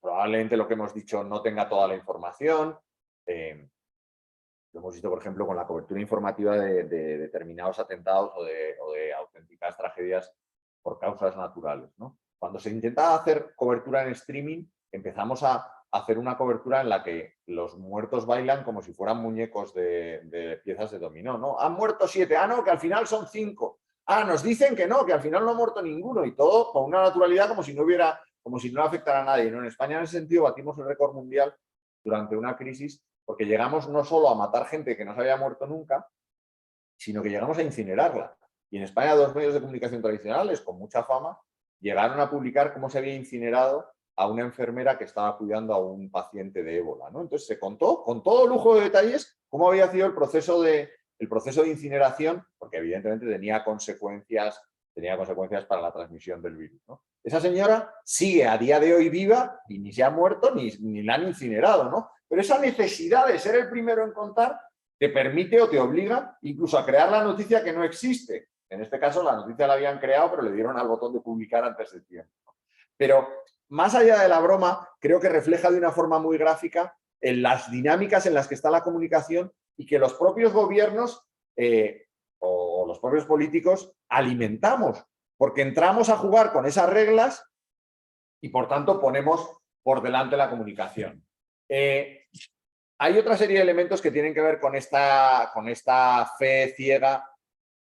probablemente lo que hemos dicho no tenga toda la información. Lo hemos visto, por ejemplo, con la cobertura informativa de determinados atentados o de auténticas tragedias por causas naturales, ¿no? Cuando se intenta hacer cobertura en streaming, empezamos a hacer una cobertura en la que los muertos bailan como si fueran muñecos de piezas de dominó, ¿no? Han muerto 7, no, que al final son 5. Nos dicen que al final no ha muerto ninguno, y todo con una naturalidad como si no afectara a nadie, ¿no? En España, en ese sentido, batimos el récord mundial durante una crisis, porque llegamos no solo a matar gente que no se había muerto nunca, sino que llegamos a incinerarla. Y en España 2 medios de comunicación tradicionales con mucha fama llegaron a publicar cómo se había incinerado a una enfermera que estaba cuidando a un paciente de ébola, ¿no? Entonces se contó con todo lujo de detalles cómo había sido el proceso de incineración, porque evidentemente tenía consecuencias para la transmisión del virus, ¿no? Esa señora sigue a día de hoy viva y ni se ha muerto ni la han incinerado, ¿no? Pero esa necesidad de ser el primero en contar te permite o te obliga incluso a crear la noticia que no existe. En este caso, la noticia la habían creado, pero le dieron al botón de publicar antes de tiempo. Pero más allá de la broma, creo que refleja de una forma muy gráfica en las dinámicas en las que está la comunicación y que los propios gobiernos o los propios políticos alimentamos, porque entramos a jugar con esas reglas y por tanto ponemos por delante la comunicación. Hay otra serie de elementos que tienen que ver con esta fe ciega,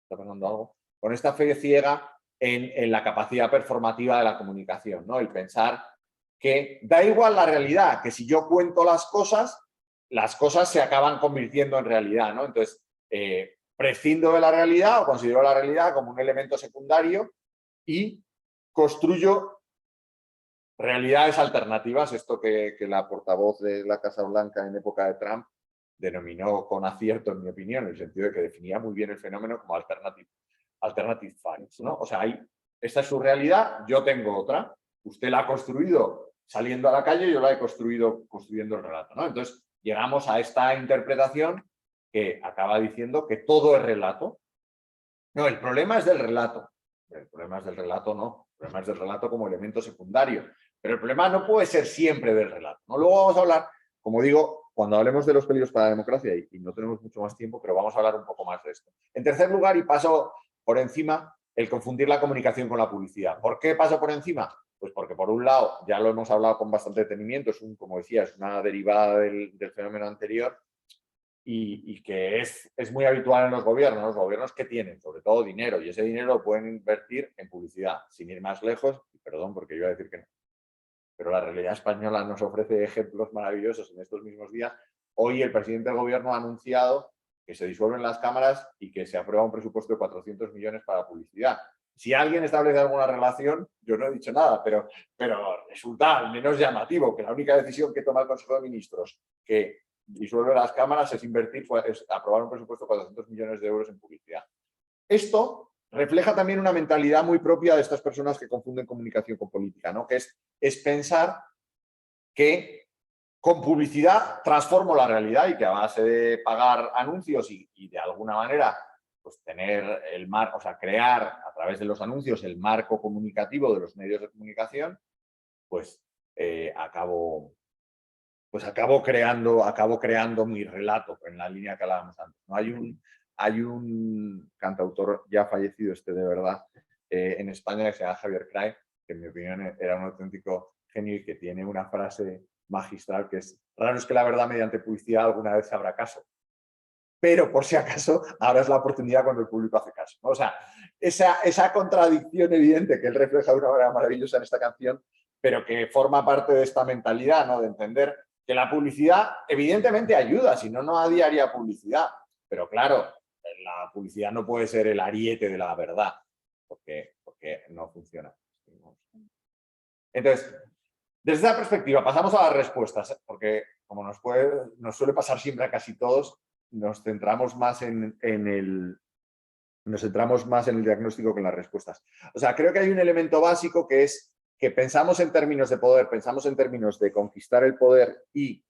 ¿está pasando algo? Con esta fe ciega en la capacidad performativa de la comunicación, ¿no? El pensar que da igual la realidad, que si yo cuento las cosas se acaban convirtiendo en realidad, ¿no? Entonces, prescindo de la realidad o considero la realidad como un elemento secundario y construyo realidades alternativas, esto que la portavoz de la Casa Blanca en época de Trump denominó con acierto, en mi opinión, en el sentido de que definía muy bien el fenómeno como alternative facts, ¿no? O sea, esta es su realidad, yo tengo otra, usted la ha construido saliendo a la calle, yo la he construido construyendo el relato, ¿no? Entonces, llegamos a esta interpretación que acaba diciendo que todo es relato. No, el problema es del relato. El problema es del relato, no. El problema es del relato como elemento secundario. Pero el problema no puede ser siempre del relato, ¿no? Luego vamos a hablar, como digo, cuando hablemos de los peligros para la democracia, y no tenemos mucho más tiempo, pero vamos a hablar un poco más de esto. En tercer lugar, y paso por encima, el confundir la comunicación con la publicidad. ¿Por qué paso por encima? Pues porque, por un lado, ya lo hemos hablado con bastante detenimiento, como decía, es una derivada del fenómeno anterior, y que es muy habitual en los gobiernos que tienen, sobre todo dinero, y ese dinero lo pueden invertir en publicidad, sin ir más lejos, y perdón porque yo iba a decir que no, pero la realidad española nos ofrece ejemplos maravillosos en estos mismos días. Hoy el presidente del gobierno ha anunciado que se disuelven las cámaras y que se aprueba un presupuesto de 400 millones para publicidad. Si alguien establece alguna relación, yo no he dicho nada, pero resulta al menos llamativo que la única decisión que toma el Consejo de Ministros que disuelve las cámaras es aprobar un presupuesto de 400 millones de euros en publicidad. Esto refleja también una mentalidad muy propia de estas personas que confunden comunicación con política, ¿no? Que es pensar que con publicidad transformo la realidad y que a base de pagar anuncios y de alguna manera pues tener el marco, o sea, crear a través de los anuncios el marco comunicativo de los medios de comunicación, pues acabo creando mi relato en la línea que hablábamos antes, ¿no? Hay un cantautor ya fallecido, de verdad, en España, que se llama Javier Crae, que en mi opinión era un auténtico genio y que tiene una frase magistral que es: raro es que la verdad mediante publicidad alguna vez se habrá caso, pero por si acaso ahora es la oportunidad cuando el público hace caso, ¿no? O sea, esa contradicción evidente que él refleja de una manera maravillosa en esta canción, pero que forma parte de esta mentalidad, ¿no? De entender que la publicidad evidentemente ayuda, si no, no haría publicidad. Pero claro, la publicidad no puede ser el ariete de la verdad, porque no funciona. Entonces, desde esa perspectiva pasamos a las respuestas, porque como nos suele pasar siempre a casi todos, nos centramos más en el diagnóstico que en las respuestas. O sea, creo que hay un elemento básico que es que pensamos en términos de poder, pensamos en términos de conquistar el poder y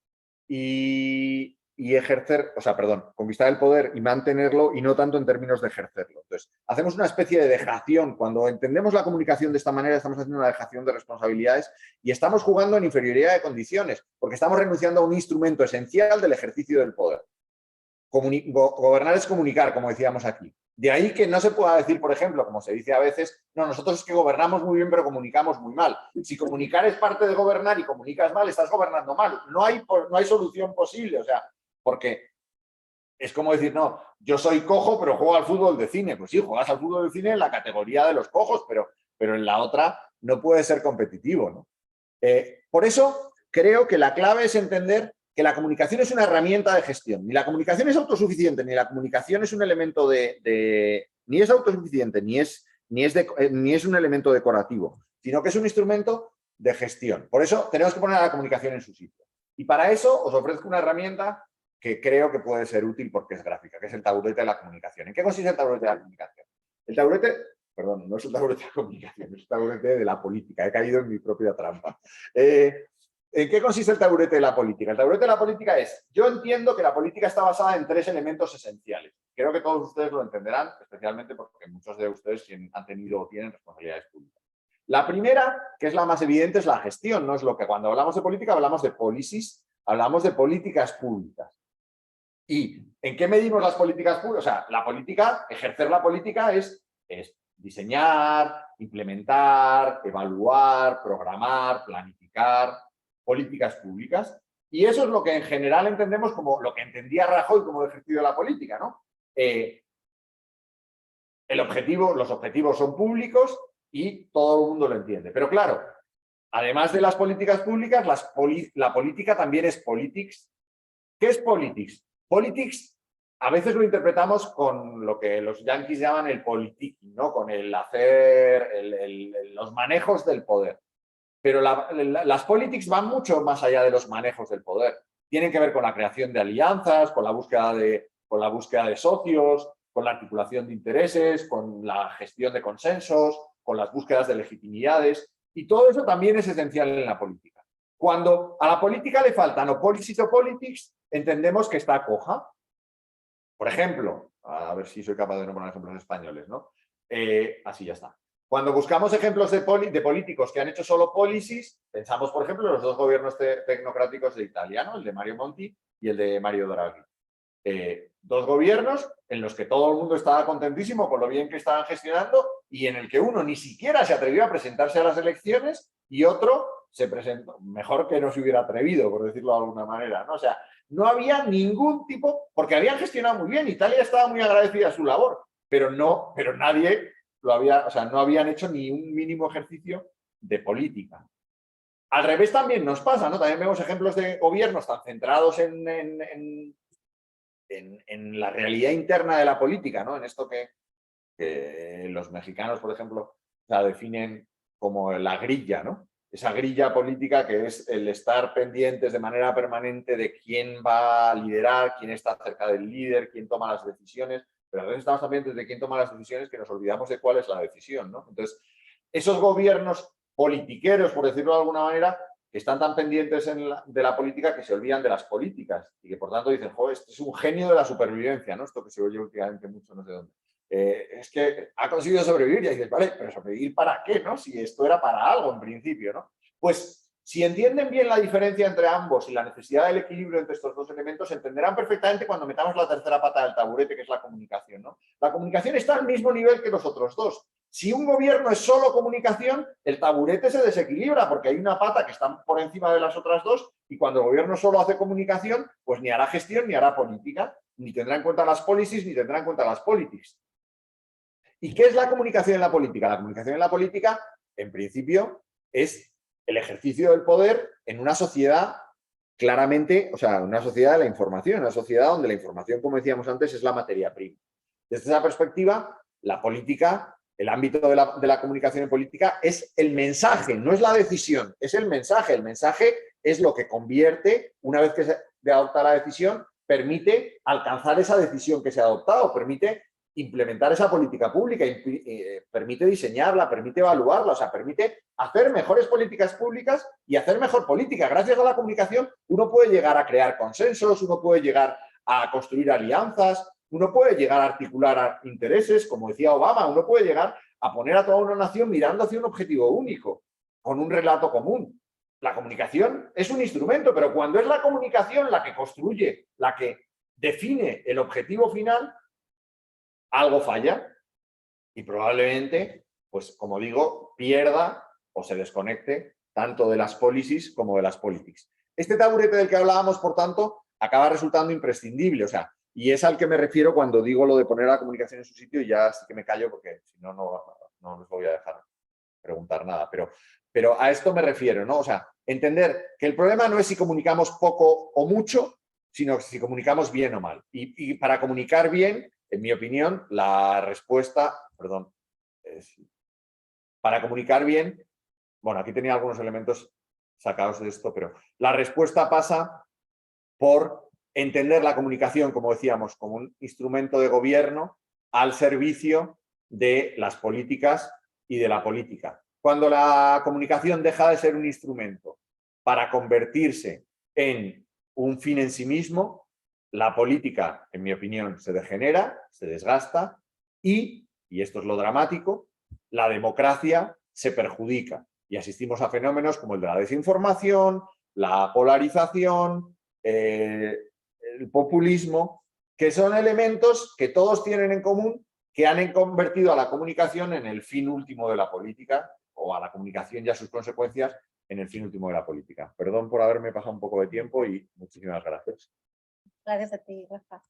ejercer, o sea, perdón, conquistar el poder y mantenerlo, y no tanto en términos de ejercerlo. Entonces, hacemos una especie de dejación. Cuando entendemos la comunicación de esta manera, estamos haciendo una dejación de responsabilidades y estamos jugando en inferioridad de condiciones, porque estamos renunciando a un instrumento esencial del ejercicio del poder. Gobernar es comunicar, como decíamos aquí. De ahí que no se pueda decir, por ejemplo, como se dice a veces, no, nosotros es que gobernamos muy bien, pero comunicamos muy mal. Si comunicar es parte de gobernar y comunicas mal, estás gobernando mal. No hay solución posible, o sea, porque es como decir, no, yo soy cojo, pero juego al fútbol de cine. Pues sí, juegas al fútbol de cine en la categoría de los cojos, pero en la otra no puede ser competitivo, ¿no? Por eso creo que la clave es entender que la comunicación es una herramienta de gestión. Ni la comunicación es autosuficiente, ni la comunicación es un elemento ni es autosuficiente, ni es un elemento decorativo, sino que es un instrumento de gestión. Por eso tenemos que poner a la comunicación en su sitio. Y para eso os ofrezco una herramienta que creo que puede ser útil porque es gráfica, que es el taburete de la comunicación. ¿En qué consiste el taburete de la comunicación? El taburete, perdón, no es el taburete de la comunicación, es el taburete de la política. He caído en mi propia trampa. ¿En qué consiste el taburete de la política? El taburete de la política es: yo entiendo que la política está basada en 3 elementos esenciales. Creo que todos ustedes lo entenderán, especialmente porque muchos de ustedes han tenido o tienen responsabilidades públicas. La primera, que es la más evidente, es la gestión. No es lo que cuando hablamos de política hablamos de policies, hablamos de políticas públicas. ¿Y en qué medimos las políticas públicas? O sea, la política, ejercer la política es diseñar, implementar, evaluar, programar, planificar políticas públicas. Y eso es lo que en general entendemos como lo que entendía Rajoy como el ejercicio de la política, ¿no? Los objetivos son públicos y todo el mundo lo entiende. Pero claro, además de las políticas públicas, la política también es politics. ¿Qué es politics? Politics a veces lo interpretamos con lo que los yanquis llaman el politicking, ¿no? Con el hacer, los manejos del poder. Pero las politics van mucho más allá de los manejos del poder. Tienen que ver con la creación de alianzas, con la búsqueda de socios, con la articulación de intereses, con la gestión de consensos, con las búsquedas de legitimidades. Y todo eso también es esencial en la política. Cuando a la política le faltan o policies o politics, entendemos que está coja. Por ejemplo, a ver si soy capaz de no poner ejemplos españoles, ¿no? Así ya está. Cuando buscamos ejemplos de políticos que han hecho solo policies, pensamos, por ejemplo, en los dos gobiernos tecnocráticos de Italia, ¿no? El de Mario Monti y el de Mario Draghi. Dos gobiernos en los que todo el mundo estaba contentísimo con lo bien que estaban gestionando y en el que uno ni siquiera se atrevió a presentarse a las elecciones y otro se presentó, mejor que no se hubiera atrevido, por decirlo de alguna manera, ¿no? O sea, no había ningún tipo, porque habían gestionado muy bien, Italia estaba muy agradecida a su labor, pero nadie lo había, o sea, no habían hecho ni un mínimo ejercicio de política. Al revés también nos pasa, ¿no? También vemos ejemplos de gobiernos tan centrados en la realidad interna de la política, ¿no? En esto que los mexicanos, por ejemplo, la definen como la grilla, ¿no? Esa grilla política que es el estar pendientes de manera permanente de quién va a liderar, quién está cerca del líder, quién toma las decisiones, pero a veces estamos también desde quién toma las decisiones que nos olvidamos de cuál es la decisión, ¿no? Entonces, esos gobiernos politiqueros, por decirlo de alguna manera, que están tan pendientes de la política que se olvidan de las políticas y que por tanto dicen, joder, este es un genio de la supervivencia, ¿no? Esto que se oye últimamente mucho, no sé dónde. Es que ha conseguido sobrevivir y dices, vale, pero ¿sobrevivir para qué, no? Si esto era para algo en principio, ¿no? Pues si entienden bien la diferencia entre ambos y la necesidad del equilibrio entre estos dos elementos, entenderán perfectamente cuando metamos la tercera pata del taburete, que es la comunicación, ¿no? La comunicación está al mismo nivel que los otros dos. Si un gobierno es solo comunicación, el taburete se desequilibra porque hay una pata que está por encima de las otras dos y cuando el gobierno solo hace comunicación, pues ni hará gestión ni hará política, ni tendrá en cuenta las policies ni tendrá en cuenta las politics. ¿Y qué es la comunicación en la política? La comunicación en la política, en principio, es el ejercicio del poder en una sociedad claramente, o sea, una sociedad de la información, una sociedad donde la información, como decíamos antes, es la materia prima. Desde esa perspectiva, la política, el ámbito de la comunicación en política es el mensaje, no es la decisión, es el mensaje. El mensaje es lo que convierte, una vez que se adopta la decisión, permite alcanzar esa decisión que se ha adoptado, permite implementar esa política pública, permite diseñarla, permite evaluarla, o sea, permite hacer mejores políticas públicas y hacer mejor política. Gracias a la comunicación uno puede llegar a crear consensos, uno puede llegar a construir alianzas, uno puede llegar a articular intereses, como decía Obama, uno puede llegar a poner a toda una nación mirando hacia un objetivo único, con un relato común. La comunicación es un instrumento, pero cuando es la comunicación la que construye, la que define el objetivo final, algo falla y probablemente, pues como digo, pierda o se desconecte tanto de las policies como de las politics. Este taburete del que hablábamos, por tanto, acaba resultando imprescindible, o sea, y es al que me refiero cuando digo lo de poner la comunicación en su sitio y ya sí que me callo porque si no, no les voy a dejar preguntar nada, pero a esto me refiero, ¿no? O sea, entender que el problema no es si comunicamos poco o mucho, sino si comunicamos bien o mal. Y para comunicar bien, en mi opinión, la respuesta, perdón, para comunicar bien, bueno, aquí tenía algunos elementos sacados de esto, pero la respuesta pasa por entender la comunicación, como decíamos, como un instrumento de gobierno al servicio de las políticas y de la política. Cuando la comunicación deja de ser un instrumento para convertirse en un fin en sí mismo, la política, en mi opinión, se degenera, se desgasta y esto es lo dramático, la democracia se perjudica y asistimos a fenómenos como el de la desinformación, la polarización, el populismo, que son elementos que todos tienen en común que han convertido a la comunicación en el fin último de la política o a la comunicación y a sus consecuencias en el fin último de la política. Perdón por haberme pasado un poco de tiempo y muchísimas gracias. Gracias a ti, Rafa.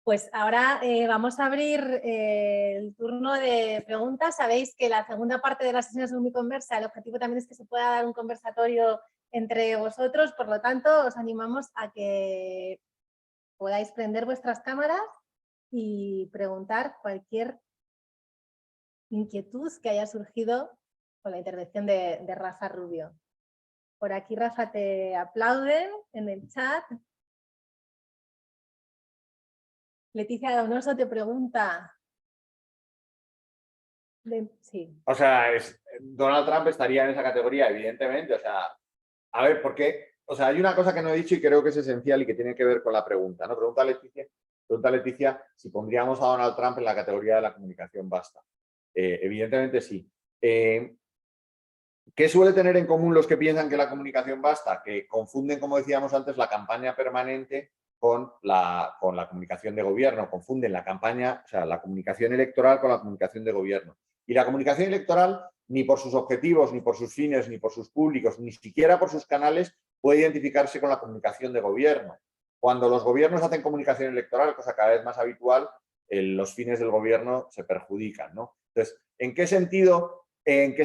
Pues ahora vamos a abrir el turno de preguntas. Sabéis que la segunda parte de las sesiones de Uniconversa, el objetivo también es que se pueda dar un conversatorio entre vosotros, por lo tanto os animamos a que podáis prender vuestras cámaras y preguntar cualquier inquietud que haya surgido con la intervención de Rafa Rubio. Por aquí, Rafa, te aplauden en el chat. Leticia Donoso te pregunta. Sí. O sea, Donald Trump estaría en esa categoría, evidentemente. O sea, a ver, ¿por qué? O sea, hay una cosa que no he dicho y creo que es esencial y que tiene que ver con la pregunta, ¿no? Pregunta Leticia si pondríamos a Donald Trump en la categoría de la comunicación vasta. Evidentemente sí. ¿Qué suele tener en común los que piensan que la comunicación basta? Que confunden, como decíamos antes, la campaña permanente con la comunicación de gobierno. Confunden la campaña, o sea, la comunicación electoral con la comunicación de gobierno. Y la comunicación electoral, ni por sus objetivos, ni por sus fines, ni por sus públicos, ni siquiera por sus canales, puede identificarse con la comunicación de gobierno. Cuando los gobiernos hacen comunicación electoral, cosa cada vez más habitual, los fines del gobierno se perjudican, ¿no? Entonces, ¿en qué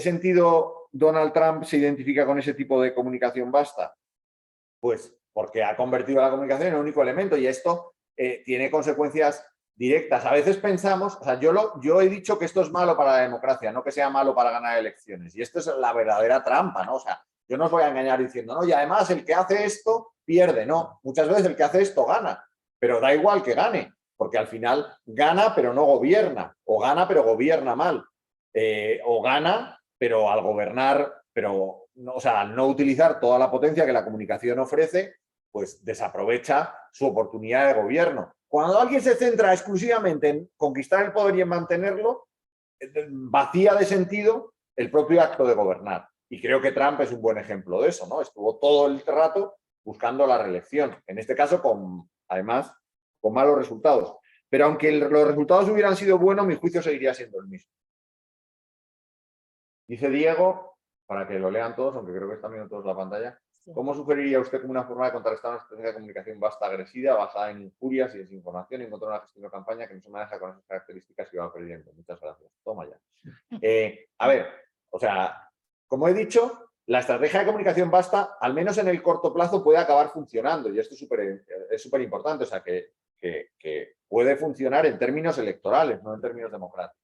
sentido Donald Trump se identifica con ese tipo de comunicación vasta? Pues porque ha convertido la comunicación en el único elemento y esto tiene consecuencias directas. A veces pensamos, o sea, yo he dicho que esto es malo para la democracia, no que sea malo para ganar elecciones. Y esto es la verdadera trampa, ¿no? O sea, yo no os voy a engañar diciendo, no, y además el que hace esto pierde. No, muchas veces el que hace esto gana, pero da igual que gane, porque al final gana pero no gobierna, o gana pero gobierna mal, o gana pero al gobernar, pero no, o sea, al no utilizar toda la potencia que la comunicación ofrece, pues desaprovecha su oportunidad de gobierno. Cuando alguien se centra exclusivamente en conquistar el poder y en mantenerlo, vacía de sentido el propio acto de gobernar. Y creo que Trump es un buen ejemplo de eso, ¿no? Estuvo todo el rato buscando la reelección, en este caso además con malos resultados. Pero aunque los resultados hubieran sido buenos, mi juicio seguiría siendo el mismo. Dice Diego, para que lo lean todos, aunque creo que están viendo todos la pantalla, sí. ¿Cómo sugeriría usted como una forma de contrarrestar una estrategia de comunicación vasta agresiva, basada en injurias y desinformación y encontrar una gestión de campaña que no se maneja con esas características y va perdiendo? Muchas gracias. Toma ya. A ver, o sea, como he dicho, la estrategia de comunicación vasta, al menos en el corto plazo, puede acabar funcionando y esto es súper importante, o sea, que puede funcionar en términos electorales, no en términos democráticos.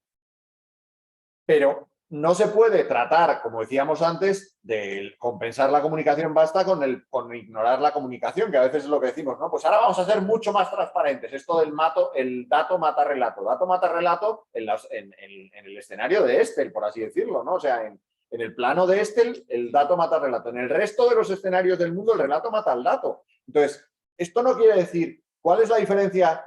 Pero no se puede tratar, como decíamos antes, de compensar la comunicación vasta con ignorar la comunicación, que a veces es lo que decimos, ¿no? Pues ahora vamos a ser mucho más transparentes. Esto del el dato mata relato. Dato mata relato en el escenario de Estel, por así decirlo, ¿no? O sea, en el plano de Estel, el dato mata relato. En el resto de los escenarios del mundo, el relato mata al dato. Entonces, esto no quiere decir, ¿cuál es la diferencia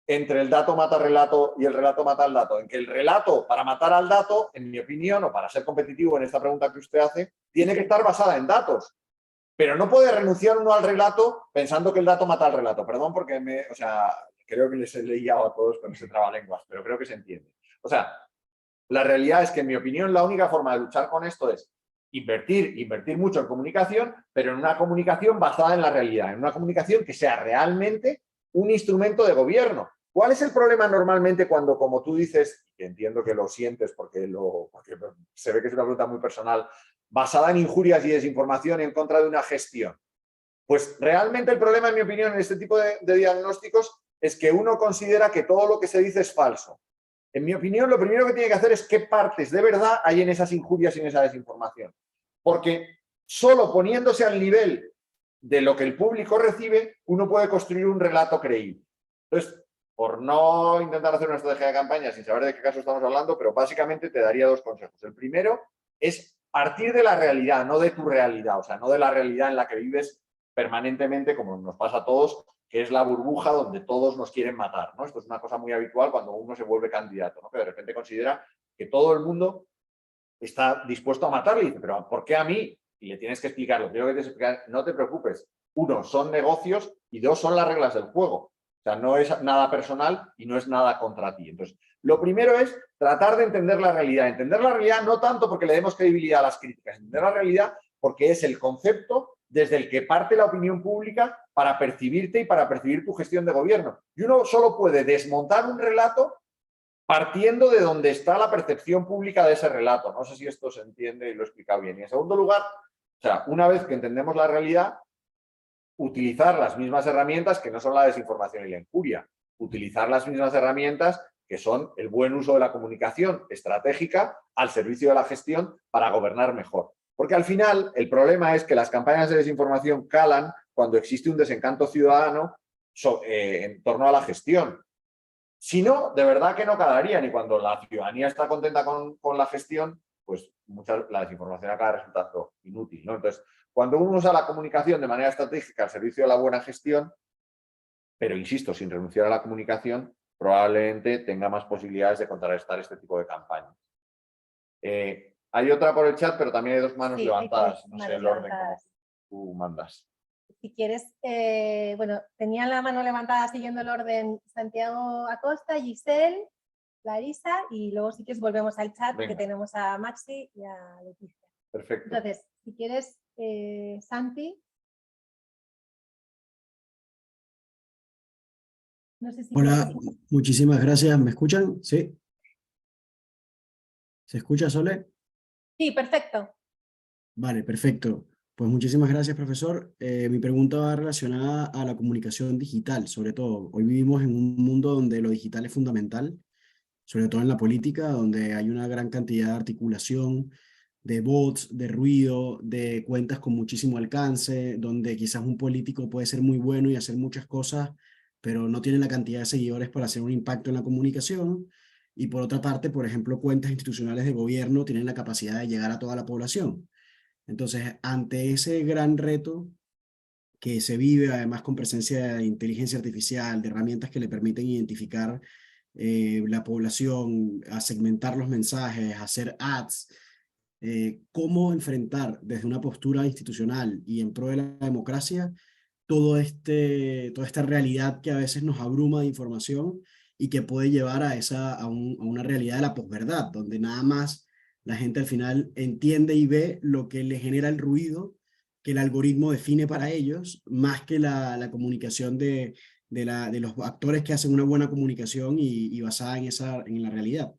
entre el dato mata relato y el relato mata al dato? En que el relato, para matar al dato, en mi opinión, o para ser competitivo en esta pregunta que usted hace, tiene que estar basada en datos. Pero no puede renunciar uno al relato pensando que el dato mata al relato. Perdón porque o sea, creo que les he leído a todos con ese trabalenguas, pero creo que se entiende. O sea, la realidad es que, en mi opinión, la única forma de luchar con esto es invertir mucho en comunicación, pero en una comunicación basada en la realidad, en una comunicación que sea realmente un instrumento de gobierno. ¿Cuál es el problema normalmente cuando, como tú dices, que entiendo que lo sientes porque se ve que es una pregunta muy personal, basada en injurias y desinformación en contra de una gestión? Pues realmente el problema, en mi opinión, en este tipo de diagnósticos es que uno considera que todo lo que se dice es falso. En mi opinión, lo primero que tiene que hacer es qué partes de verdad hay en esas injurias y en esa desinformación. Porque solo poniéndose al nivel de lo que el público recibe, uno puede construir un relato creíble. Entonces, por no intentar hacer una estrategia de campaña sin saber de qué caso estamos hablando, pero básicamente te daría dos consejos. El primero es partir de la realidad, no de tu realidad, o sea, no de la realidad en la que vives permanentemente, como nos pasa a todos, que es la burbuja donde todos nos quieren matar, ¿no? Esto es una cosa muy habitual cuando uno se vuelve candidato, ¿no? Que de repente considera que todo el mundo está dispuesto a matarle y dice, pero ¿por qué a mí? Y le tienes que explicar, lo primero que tienes que explicar, no te preocupes. Uno, son negocios y dos, son las reglas del juego. O sea, no es nada personal y no es nada contra ti. Entonces, lo primero es tratar de entender la realidad. Entender la realidad no tanto porque le demos credibilidad a las críticas, entender la realidad porque es el concepto desde el que parte la opinión pública para percibirte y para percibir tu gestión de gobierno. Y uno solo puede desmontar un relato partiendo de donde está la percepción pública de ese relato. No sé si esto se entiende y lo he explicado bien. Y en segundo lugar, o sea, una vez que entendemos la realidad, utilizar las mismas herramientas que no son la desinformación y la injuria. Utilizar las mismas herramientas que son el buen uso de la comunicación estratégica al servicio de la gestión para gobernar mejor. Porque al final el problema es que las campañas de desinformación calan cuando existe un desencanto ciudadano en torno a la gestión. Si no, de verdad que no calarían, y cuando la ciudadanía está contenta con la gestión, pues la desinformación acaba resultando inútil, ¿no? Entonces, cuando uno usa la comunicación de manera estratégica al servicio de la buena gestión, pero insisto, sin renunciar a la comunicación, probablemente tenga más posibilidades de contrarrestar este tipo de campañas. Hay otra por el chat, pero también hay dos manos levantadas. No sé el orden como tú mandas. Si quieres, bueno, tenía la mano levantada siguiendo el orden Santiago Acosta, Giselle, Larisa, y luego si quieres volvemos al chat. Venga. Que tenemos a Maxi y a Leticia. Perfecto. Entonces, si quieres, Santi. No sé si hola, muchísimas gracias. ¿Me escuchan? ¿Sí? ¿Se escucha, Sole? Sí, perfecto. Vale, perfecto. Pues muchísimas gracias, profesor. Mi pregunta va relacionada a la comunicación digital, sobre todo. Hoy vivimos en un mundo donde lo digital es fundamental, sobre todo en la política, donde hay una gran cantidad de articulación, de bots, de ruido, de cuentas con muchísimo alcance, donde quizás un político puede ser muy bueno y hacer muchas cosas, pero no tiene la cantidad de seguidores para hacer un impacto en la comunicación. Y por otra parte, por ejemplo, cuentas institucionales de gobierno tienen la capacidad de llegar a toda la población. Entonces, ante ese gran reto que se vive además con presencia de inteligencia artificial, de herramientas que le permiten identificar la población, a segmentar los mensajes, a hacer ads, cómo enfrentar desde una postura institucional y en pro de la democracia toda esta realidad que a veces nos abruma de información y que puede llevar a una realidad de la posverdad, donde nada más la gente al final entiende y ve lo que le genera el ruido que el algoritmo define para ellos, más que la comunicación de los actores que hacen una buena comunicación y basada en la realidad.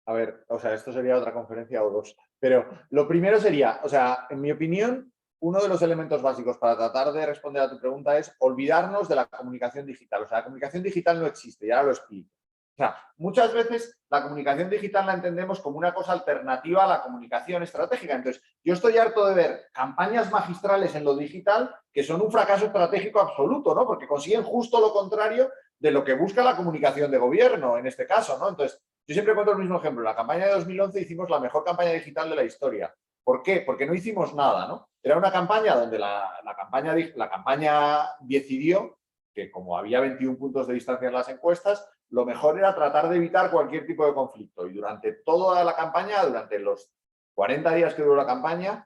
A ver, o sea, esto sería otra conferencia o dos. Pero lo primero sería, o sea, en mi opinión, uno de los elementos básicos para tratar de responder a tu pregunta es olvidarnos de la comunicación digital. O sea, la comunicación digital no existe, ya lo explico. O sea, muchas veces la comunicación digital la entendemos como una cosa alternativa a la comunicación estratégica. Entonces, yo estoy harto de ver campañas magistrales en lo digital que son un fracaso estratégico absoluto, ¿no? Porque consiguen justo lo contrario de lo que busca la comunicación de gobierno, en este caso, ¿no? Entonces, yo siempre cuento el mismo ejemplo. En la campaña de 2011 hicimos la mejor campaña digital de la historia. ¿Por qué? Porque no hicimos nada, ¿no? Era una campaña donde la campaña decidió que, como había 21 puntos de distancia en las encuestas, lo mejor era tratar de evitar cualquier tipo de conflicto. Y durante toda la campaña, durante los 40 días que duró la campaña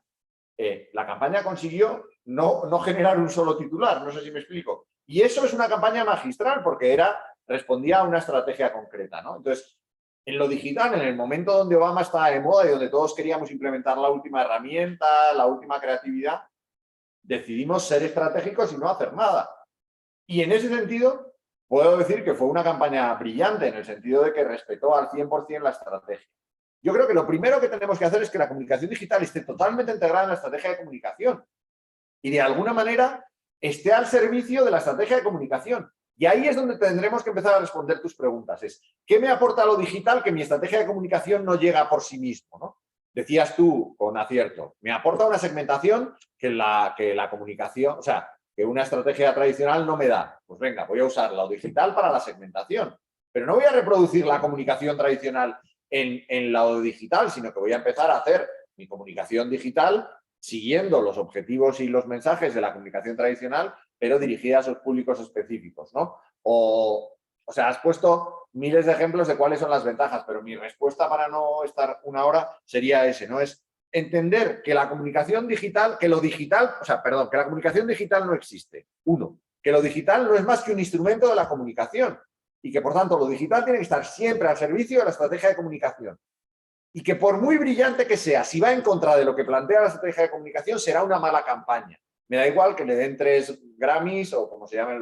consiguió no generar un solo titular. No sé si me explico. Y eso es una campaña magistral porque respondía a una estrategia concreta, ¿no? Entonces, en lo digital, en el momento donde Obama estaba de moda y donde todos queríamos implementar la última herramienta, la última creatividad, decidimos ser estratégicos y no hacer nada. Y en ese sentido, puedo decir que fue una campaña brillante, en el sentido de que respetó al 100% la estrategia. Yo creo que lo primero que tenemos que hacer es que la comunicación digital esté totalmente integrada en la estrategia de comunicación y de alguna manera esté al servicio de la estrategia de comunicación. Y ahí es donde tendremos que empezar a responder tus preguntas. ¿Qué me aporta lo digital que mi estrategia de comunicación no llega por sí mismo, ¿no? Decías tú, con acierto, me aporta una segmentación que la comunicación, o sea, que una estrategia tradicional no me da. Pues venga, voy a usar lo digital para la segmentación. Pero no voy a reproducir la comunicación tradicional en lo digital, sino que voy a empezar a hacer mi comunicación digital siguiendo los objetivos y los mensajes de la comunicación tradicional, pero dirigida a esos públicos específicos, ¿no? O sea, has puesto miles de ejemplos de cuáles son las ventajas, pero mi respuesta para no estar una hora sería ese, ¿no? Es entender que la comunicación digital, que la comunicación digital no existe. Uno, que lo digital no es más que un instrumento de la comunicación y que, por tanto, lo digital tiene que estar siempre al servicio de la estrategia de comunicación. y que por muy brillante que sea, si va en contra de lo que plantea la estrategia de comunicación, será una mala campaña. Me da igual que le den 3 Grammys o como se llamen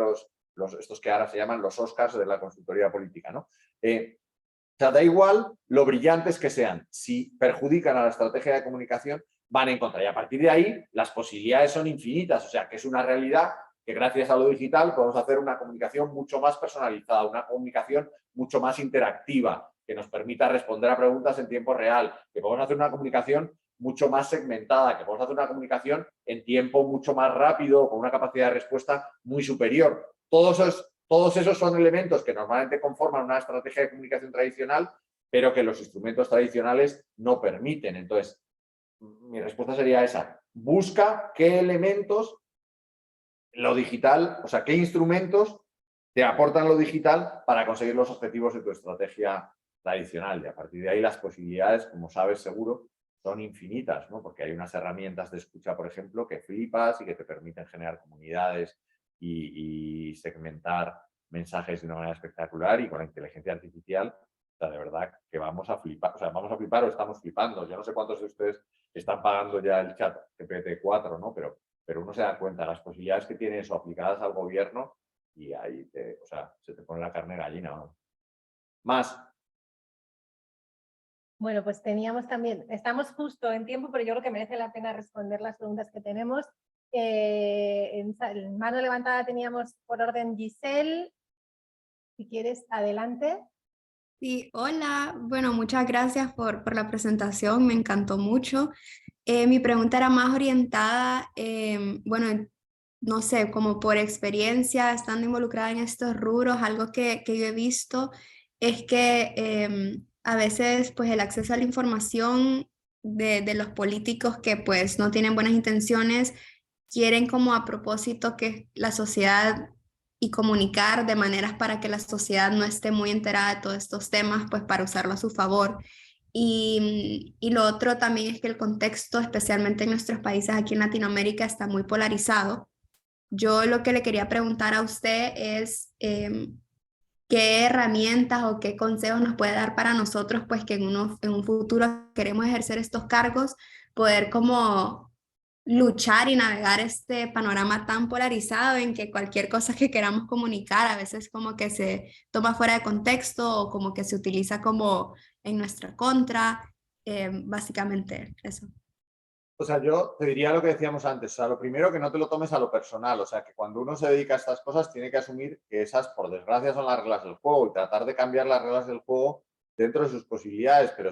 estos que ahora se llaman los Oscars de la consultoría política, ¿no? O sea, da igual lo brillantes que sean. Si perjudican a la estrategia de comunicación, van en contra. Y a partir de ahí, las posibilidades son infinitas. O sea, que es una realidad que gracias a lo digital podemos hacer una comunicación mucho más personalizada, una comunicación mucho más interactiva, que nos permita responder a preguntas en tiempo real, que podemos hacer una comunicación mucho más segmentada, que podemos hacer una comunicación en tiempo mucho más rápido, con una capacidad de respuesta muy superior. Todos esos son elementos que normalmente conforman una estrategia de comunicación tradicional, pero que los instrumentos tradicionales no permiten. Entonces, mi respuesta sería esa. Busca qué elementos lo digital, o sea, qué instrumentos te aportan lo digital para conseguir los objetivos de tu estrategia tradicional. Y a partir de ahí las posibilidades, como sabes seguro, son infinitas, ¿no? Porque hay unas herramientas de escucha, por ejemplo, que flipas y que te permiten generar comunidades y segmentar mensajes de una manera espectacular, y con la inteligencia artificial, o sea, de verdad que vamos a flipar, o sea, vamos a flipar o estamos flipando. Yo no sé cuántos de ustedes están pagando ya el chat GPT-4, ¿no? Pero uno se da cuenta de las posibilidades que tiene eso aplicadas al gobierno y ahí o sea, se te pone la carne de gallina, ¿no? Más. Bueno, pues teníamos también, estamos justo en tiempo, pero yo creo que merece la pena responder las preguntas que tenemos. En mano levantada teníamos por orden Giselle. Si quieres, adelante. Sí, hola. Bueno, muchas gracias por la presentación, me encantó mucho. Mi pregunta era más orientada, bueno, no sé, como por experiencia, estando involucrada en estos rubros, algo que yo he visto es que a veces pues el acceso a la información de los políticos que pues no tienen buenas intenciones, quieren como a propósito que la sociedad y comunicar de maneras para que la sociedad no esté muy enterada de todos estos temas, pues para usarlo a su favor. Y lo otro también es que el contexto, especialmente en nuestros países aquí en Latinoamérica, está muy polarizado. Yo lo que le quería preguntar a usted es qué herramientas o qué consejos nos puede dar para nosotros, pues que en un futuro queremos ejercer estos cargos, poder como luchar y navegar este panorama tan polarizado en que cualquier cosa que queramos comunicar a veces como que se toma fuera de contexto o como que se utiliza como en nuestra contra, básicamente eso. O sea, yo te diría lo que decíamos antes. O sea, lo primero, que no te lo tomes a lo personal. O sea, que cuando uno se dedica a estas cosas tiene que asumir que esas, por desgracia, son las reglas del juego y tratar de cambiar las reglas del juego dentro de sus posibilidades, pero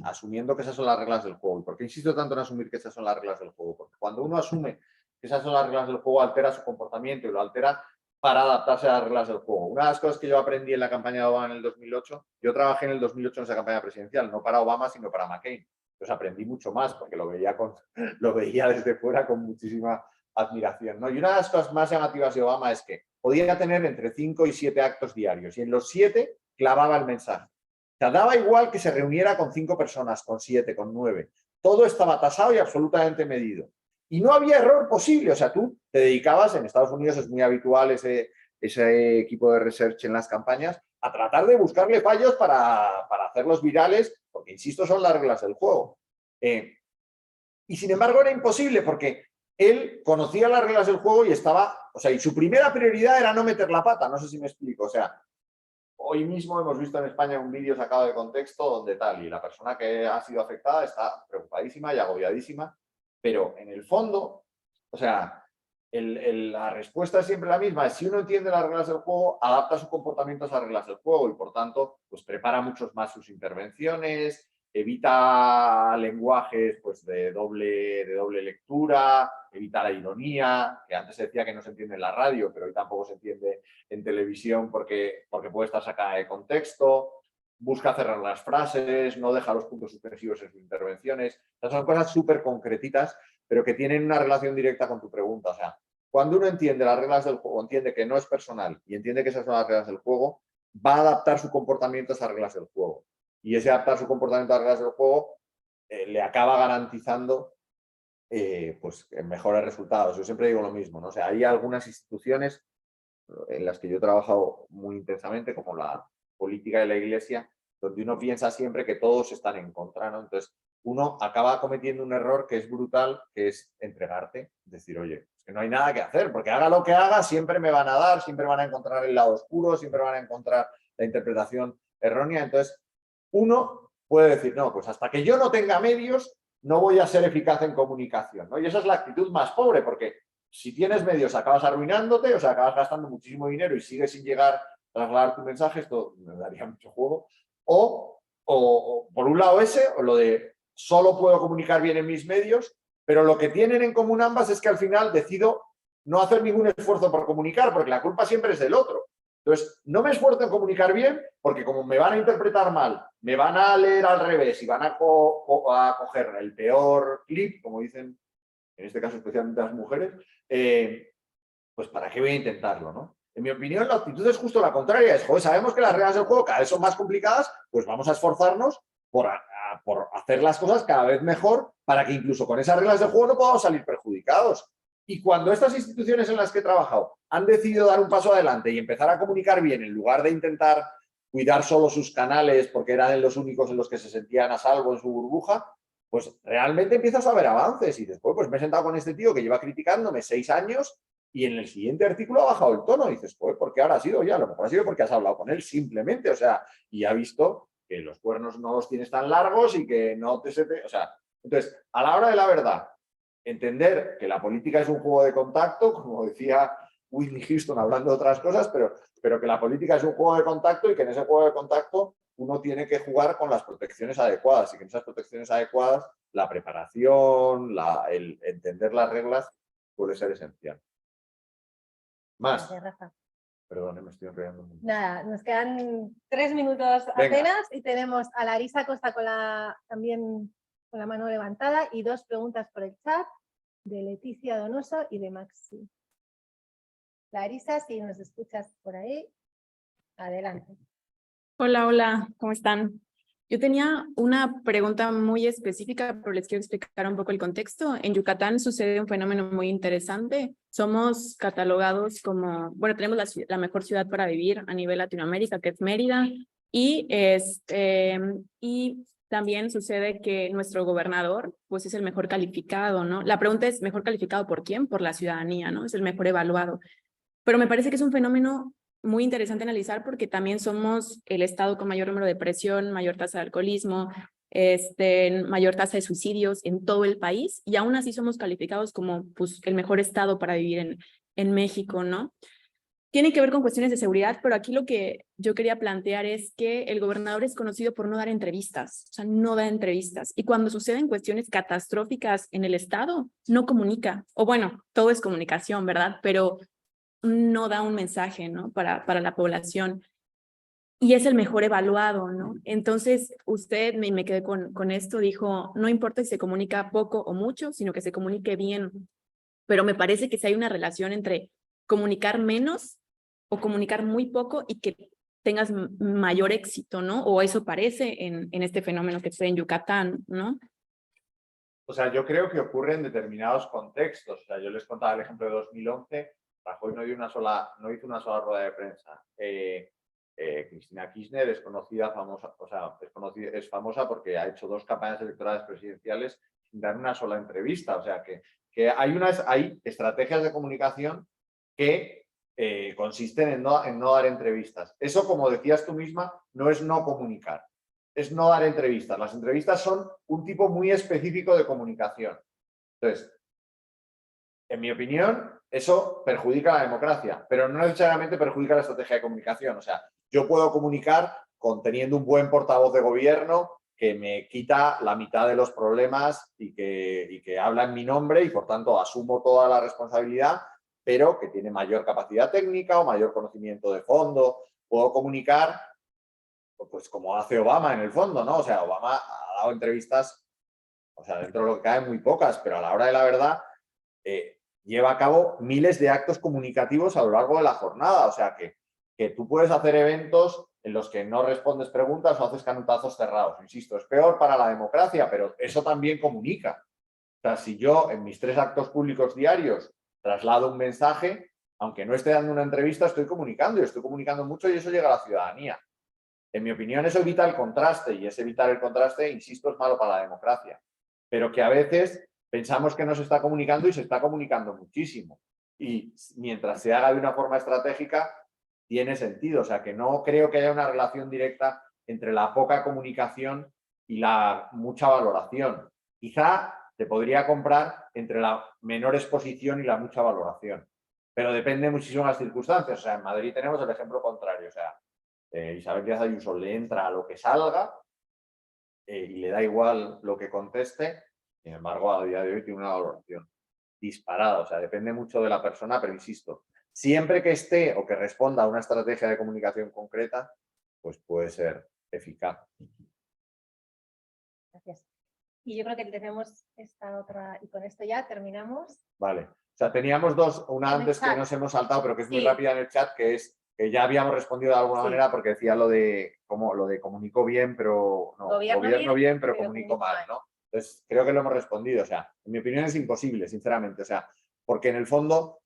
asumiendo que esas son las reglas del juego. ¿Y por qué insisto tanto en asumir que esas son las reglas del juego? Porque cuando uno asume que esas son las reglas del juego, altera su comportamiento y lo altera para adaptarse a las reglas del juego. Una de las cosas que yo aprendí en la campaña de Obama en el 2008, yo trabajé en el 2008 en esa campaña presidencial, no para Obama, sino para McCain. Pues aprendí mucho más porque lo veía desde fuera con muchísima admiración, ¿no? Y una de las cosas más llamativas de Obama es que podía tener entre 5 y 7 actos diarios y en los 7 clavaba el mensaje. O sea, daba igual que se reuniera con 5 personas, con 7, con 9. Todo estaba tasado y absolutamente medido. Y no había error posible. O sea, tú te dedicabas, en Estados Unidos es muy habitual ese equipo de research en las campañas, a tratar de buscarle fallos para hacerlos virales, porque, insisto, son las reglas del juego. Y sin embargo era imposible porque él conocía las reglas del juego y estaba, o sea, y su primera prioridad era no meter la pata, no sé si me explico. O sea, hoy mismo hemos visto en España un vídeo sacado de contexto donde tal, y la persona que ha sido afectada está preocupadísima y agobiadísima, pero en el fondo, o sea, la respuesta es siempre la misma. Si uno entiende las reglas del juego, adapta su comportamiento a esas reglas del juego y, por tanto, pues prepara mucho más sus intervenciones, evita lenguajes pues, de doble lectura, evita la ironía, que antes se decía que no se entiende en la radio, pero hoy tampoco se entiende en televisión porque puede estar sacada de contexto. Busca cerrar las frases, no deja los puntos suspensivos en sus intervenciones. Estas son cosas súper concretitas, pero que tienen una relación directa con tu pregunta. O sea, cuando uno entiende las reglas del juego, entiende que no es personal y entiende que esas son las reglas del juego, va a adaptar su comportamiento a esas reglas del juego. Y ese adaptar su comportamiento a las reglas del juego le acaba garantizando pues, mejores resultados. Yo siempre digo lo mismo, ¿no? O sea, hay algunas instituciones en las que yo he trabajado muy intensamente, como la política de la Iglesia, donde uno piensa siempre que todos están en contra, ¿no? Entonces, uno acaba cometiendo un error que es brutal, que es entregarte, decir, oye, es que no hay nada que hacer, porque haga lo que haga, siempre me van a dar, siempre van a encontrar el lado oscuro, siempre van a encontrar la interpretación errónea. Entonces, uno puede decir, no, pues hasta que yo no tenga medios, no voy a ser eficaz en comunicación, ¿no? Y esa es la actitud más pobre, porque si tienes medios acabas arruinándote, o sea, acabas gastando muchísimo dinero y sigues sin llegar a trasladar tu mensaje, esto me daría mucho juego. O por un lado ese, o lo de solo puedo comunicar bien en mis medios, pero lo que tienen en común ambas es que al final decido no hacer ningún esfuerzo por comunicar, porque la culpa siempre es del otro. Entonces, no me esfuerzo en comunicar bien, porque como me van a interpretar mal, me van a leer al revés y van a coger el peor clip, como dicen en este caso especialmente las mujeres, pues ¿para qué voy a intentarlo, no? En mi opinión, la actitud es justo la contraria. Es, joder, sabemos que las reglas del juego cada vez son más complicadas, pues vamos a esforzarnos por hacer las cosas cada vez mejor para que incluso con esas reglas del juego no podamos salir perjudicados. Y cuando estas instituciones en las que he trabajado han decidido dar un paso adelante y empezar a comunicar bien en lugar de intentar cuidar solo sus canales porque eran los únicos en los que se sentían a salvo en su burbuja, pues realmente empiezas a ver avances y después pues me he sentado con este tío que lleva criticándome 6 años y en el siguiente artículo ha bajado el tono y dices, pues ¿por qué ahora ha sido ya? A lo mejor ha sido porque has hablado con él simplemente, o sea, y ha visto que los cuernos no los tienes tan largos y que no te... O sea, entonces, a la hora de la verdad, entender que la política es un juego de contacto, como decía Whitney Houston hablando de otras cosas, pero que la política es un juego de contacto y que en ese juego de contacto uno tiene que jugar con las protecciones adecuadas y que en esas protecciones adecuadas la preparación, el entender las reglas puede ser esencial. Más. Gracias, Rafa. Perdón, me estoy enrollando mucho. Nada, nos quedan 3 minutos apenas y tenemos a Larisa Costa también con la mano levantada y 2 preguntas por el chat de Leticia Donoso y de Maxi. Larisa, si nos escuchas por ahí, adelante. Hola, hola, ¿cómo están? Yo tenía una pregunta muy específica, pero les quiero explicar un poco el contexto. En Yucatán sucede un fenómeno muy interesante. Somos catalogados como, bueno, tenemos la mejor ciudad para vivir a nivel Latinoamérica, que es Mérida, y también sucede que nuestro gobernador, pues es el mejor calificado, ¿no? La pregunta es, ¿mejor calificado por quién? Por la ciudadanía, ¿no? Es el mejor evaluado. Pero me parece que es un fenómeno muy interesante analizar porque también somos el estado con mayor número de depresión, mayor tasa de alcoholismo, mayor tasa de suicidios en todo el país y aún así somos calificados como pues, el mejor estado para vivir en México, ¿no? Tiene que ver con cuestiones de seguridad, pero aquí lo que yo quería plantear es que el gobernador es conocido por no dar entrevistas, o sea, no da entrevistas. Y cuando suceden cuestiones catastróficas en el estado, no comunica. O bueno, todo es comunicación, ¿verdad? Pero no da un mensaje, ¿no? Para la población. Y es el mejor evaluado, ¿no? Entonces, usted, me quedé con esto, dijo, no importa si se comunica poco o mucho, sino que se comunique bien. Pero me parece que si hay una relación entre comunicar menos o comunicar muy poco y que tengas mayor éxito, ¿no? O eso parece en este fenómeno que está en Yucatán, ¿no? O sea, yo creo que ocurre en determinados contextos. O sea, yo les contaba el ejemplo de 2011, Rajoy no hizo una sola rueda de prensa. Cristina Kirchner es conocida, famosa, o sea, es famosa porque ha hecho 2 campañas electorales presidenciales sin dar una sola entrevista. O sea, que hay estrategias de comunicación que consisten en no dar entrevistas. Eso, como decías tú misma, no es no comunicar, es no dar entrevistas. Las entrevistas son un tipo muy específico de comunicación. Entonces, en mi opinión, eso perjudica a la democracia, pero no necesariamente perjudica la estrategia de comunicación. O sea, yo puedo comunicar teniendo un buen portavoz de gobierno que me quita la mitad de los problemas y que habla en mi nombre y, por tanto, asumo toda la responsabilidad, pero que tiene mayor capacidad técnica o mayor conocimiento de fondo. Puedo comunicar, pues como hace Obama en el fondo, ¿no? O sea, Obama ha dado entrevistas, o sea, dentro de lo que cae muy pocas, pero a la hora de la verdad lleva a cabo miles de actos comunicativos a lo largo de la jornada. O sea, que tú puedes hacer eventos en los que no respondes preguntas o haces canutazos cerrados. Insisto, es peor para la democracia, pero eso también comunica. O sea, si yo en mis 3 actos públicos diarios traslado un mensaje, aunque no esté dando una entrevista, estoy comunicando y estoy comunicando mucho y eso llega a la ciudadanía. En mi opinión, eso evita el contraste, y ese evitar el contraste, insisto, es malo para la democracia. Pero que a veces pensamos que no se está comunicando y se está comunicando muchísimo. Y mientras se haga de una forma estratégica, tiene sentido. O sea, que no creo que haya una relación directa entre la poca comunicación y la mucha valoración. Quizá te podría comprar entre la menor exposición y la mucha valoración. Pero depende muchísimo de las circunstancias. O sea, en Madrid tenemos el ejemplo contrario. O sea, Isabel Díaz Ayuso le entra a lo que salga y le da igual lo que conteste. Sin embargo, a día de hoy tiene una valoración disparada. O sea, depende mucho de la persona, pero insisto, siempre que esté o que responda a una estrategia de comunicación concreta, pues puede ser eficaz. Gracias. Y yo creo que tenemos esta otra, y con esto ya terminamos. Vale. O sea, teníamos dos, una En el antes que chat. nos hemos saltado, pero que es muy Sí. rápida en el chat, que es que ya habíamos respondido de alguna Sí. manera porque decía lo de comunico bien, pero no, gobierno bien, pero comunico mal, ¿no? Entonces, creo que lo hemos respondido. O sea, en mi opinión es imposible, sinceramente. O sea, porque en el fondo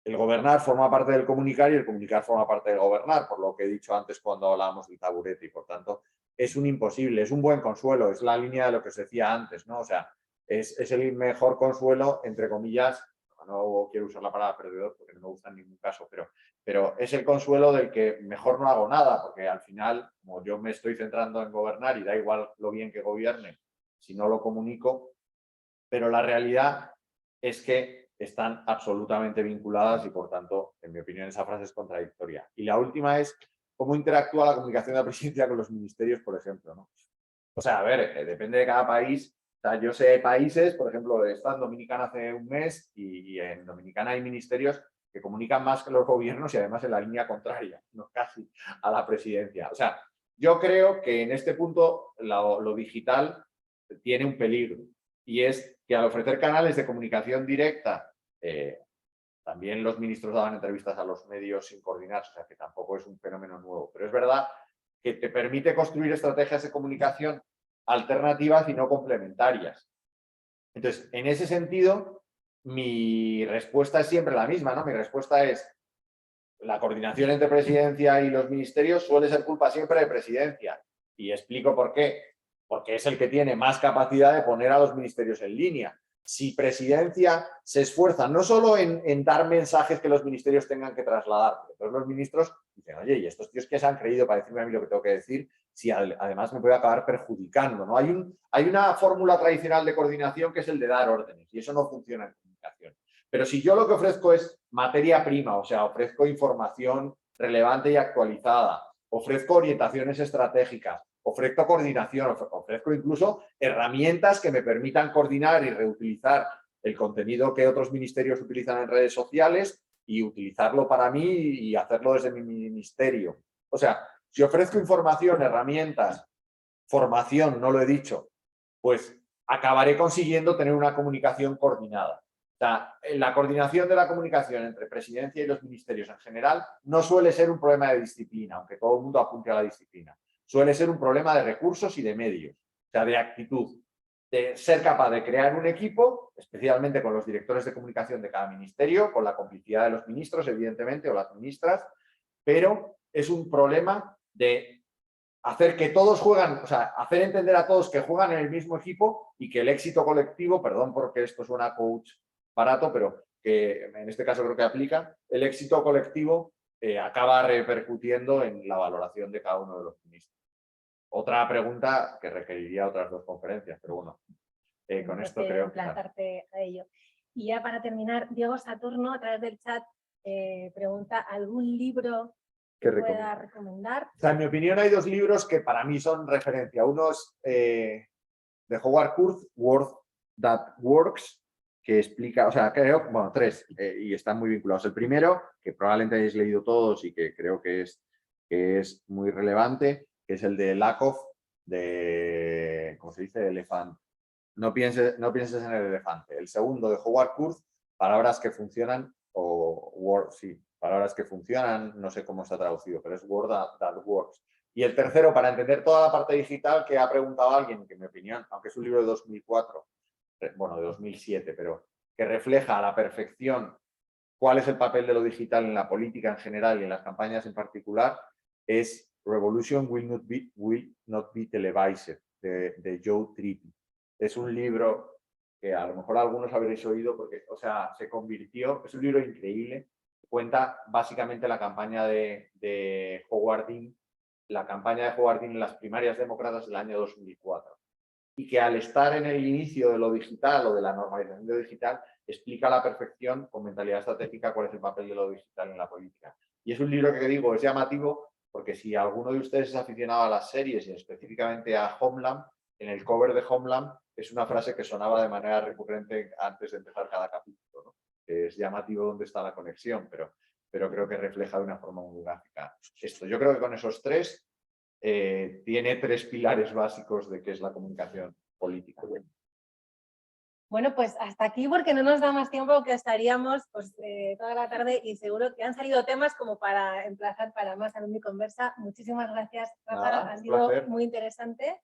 el gobernar forma parte del comunicar y el comunicar forma parte del gobernar, por lo que he dicho antes cuando hablábamos del taburete, y por tanto es un imposible, es un buen consuelo, es la línea de lo que os decía antes, ¿no? O sea, es el mejor consuelo, entre comillas, no quiero usar la palabra perdedor porque no me gusta en ningún caso, pero es el consuelo del que mejor no hago nada, porque al final, como yo me estoy centrando en gobernar y da igual lo bien que gobierne, si no lo comunico, pero la realidad es que están absolutamente vinculadas y, por tanto, en mi opinión, esa frase es contradictoria. Y la última es cómo interactúa la comunicación de la presidencia con los ministerios, por ejemplo, ¿no? O sea, a ver, depende de cada país. O sea, yo sé países, por ejemplo, he estado en Dominicana hace un mes y en Dominicana hay ministerios que comunican más que los gobiernos y además en la línea contraria, no casi a la presidencia. O sea, yo creo que en este punto lo digital tiene un peligro y es que al ofrecer canales de comunicación directa, también los ministros daban entrevistas a los medios sin coordinarse, o sea que tampoco es un fenómeno nuevo, pero es verdad que te permite construir estrategias de comunicación alternativas y no complementarias. Entonces, en ese sentido, mi respuesta es siempre la misma, ¿no? Mi respuesta es, la coordinación entre presidencia y los ministerios suele ser culpa siempre de presidencia. Y explico por qué. Porque es el que tiene más capacidad de poner a los ministerios en línea. Si presidencia se esfuerza no solo en dar mensajes que los ministerios tengan que trasladar, porque todos los ministros dicen, oye, ¿y estos tíos que se han creído para decirme a mí lo que tengo que decir? Si además me puede acabar perjudicando, ¿no? Hay una fórmula tradicional de coordinación que es el de dar órdenes, y eso no funciona en comunicación. Pero si yo lo que ofrezco es materia prima, o sea, ofrezco información relevante y actualizada, ofrezco orientaciones estratégicas, ofrezco coordinación, ofrezco incluso herramientas que me permitan coordinar y reutilizar el contenido que otros ministerios utilizan en redes sociales y utilizarlo para mí y hacerlo desde mi ministerio. O sea, si ofrezco información, herramientas, formación, no lo he dicho, pues acabaré consiguiendo tener una comunicación coordinada. O sea, la coordinación de la comunicación entre presidencia y los ministerios en general no suele ser un problema de disciplina, aunque todo el mundo apunte a la disciplina. Suele ser un problema de recursos y de medios, o sea, de actitud, de ser capaz de crear un equipo, especialmente con los directores de comunicación de cada ministerio, con la complicidad de los ministros, evidentemente, o las ministras, pero es un problema de hacer que todos juegan, o sea, hacer entender a todos que juegan en el mismo equipo y que el éxito colectivo, perdón porque esto suena coach barato, pero que en este caso creo que aplica, el éxito colectivo acaba repercutiendo en la valoración de cada uno de los ministros. Otra pregunta que requeriría otras 2 conferencias, pero bueno, con esto creo que... Emplazarte a ello. Y ya para terminar, Diego Saturno, a través del chat, pregunta, ¿algún libro que pueda recomendar? O sea, en mi opinión hay 2 libros que para mí son referencia. Uno es de Howard Kurth, Work That Works, que explica, o sea, creo, bueno, 3, y están muy vinculados. El primero, que probablemente hayáis leído todos y que creo que es muy relevante, que es el de Lakoff, de, ¿cómo se dice? Elefante. No pienses en el elefante. El segundo, de Howard Kurth, Palabras que funcionan, Palabras que funcionan, no sé cómo está traducido, pero es Word That Works. Y el tercero, para entender toda la parte digital, que ha preguntado alguien, que en mi opinión, aunque es un libro de 2004, bueno, de 2007, pero que refleja a la perfección cuál es el papel de lo digital en la política en general y en las campañas en particular, es Revolution Will Not Be Televised, de Joe Trippi. Es un libro que a lo mejor algunos habréis oído porque, o sea, se convirtió, es un libro increíble, cuenta básicamente la campaña de Howard Dean, en las primarias demócratas del año 2004. Y que al estar en el inicio de lo digital o de la normalización de lo digital, explica a la perfección con mentalidad estratégica cuál es el papel de lo digital en la política. Y es un libro que digo, es llamativo porque si alguno de ustedes es aficionado a las series y específicamente a Homeland, en el cover de Homeland es una frase que sonaba de manera recurrente antes de empezar cada capítulo, ¿no? Es llamativo dónde está la conexión, pero creo que refleja de una forma muy gráfica esto. Yo creo que con esos tres tiene tres pilares básicos de qué es la comunicación política. Bueno, pues hasta aquí porque no nos da más tiempo, que estaríamos pues, toda la tarde y seguro que han salido temas como para emplazar para más Alumni Conversa. Muchísimas gracias, Rafa, ha sido muy interesante.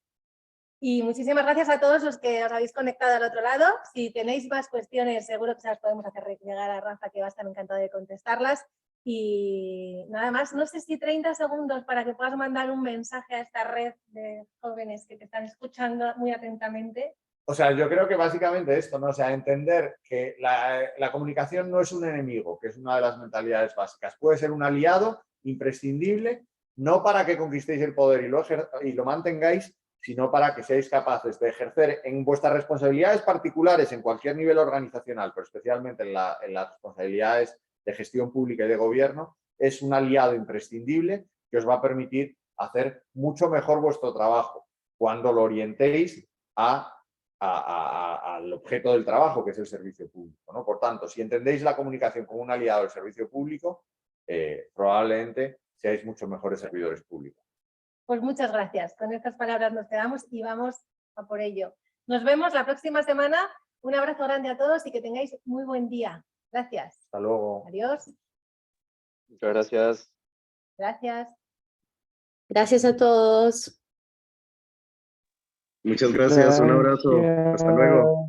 Y muchísimas gracias a todos los que os habéis conectado al otro lado. Si tenéis más cuestiones, seguro que se las podemos hacer llegar a Rafa, que va a estar encantado de contestarlas. Y nada más, no sé si 30 segundos para que puedas mandar un mensaje a esta red de jóvenes que te están escuchando muy atentamente. O sea, yo creo que básicamente esto, ¿no? O sea, entender que la comunicación no es un enemigo, que es una de las mentalidades básicas. Puede ser un aliado imprescindible, no para que conquistéis el poder y lo mantengáis, sino para que seáis capaces de ejercer en vuestras responsabilidades particulares en cualquier nivel organizacional, pero especialmente en las responsabilidades de gestión pública y de gobierno. Es un aliado imprescindible que os va a permitir hacer mucho mejor vuestro trabajo cuando lo orientéis al objeto del trabajo, que es el servicio público, ¿no? Por tanto, si entendéis la comunicación como un aliado del servicio público, probablemente seáis mucho mejores servidores públicos. Pues muchas gracias. Con estas palabras nos quedamos y vamos a por ello. Nos vemos la próxima semana. Un abrazo grande a todos y que tengáis muy buen día. Gracias. Hasta luego. Adiós. Muchas gracias. Gracias. Gracias a todos. Muchas gracias, un abrazo. Hasta luego.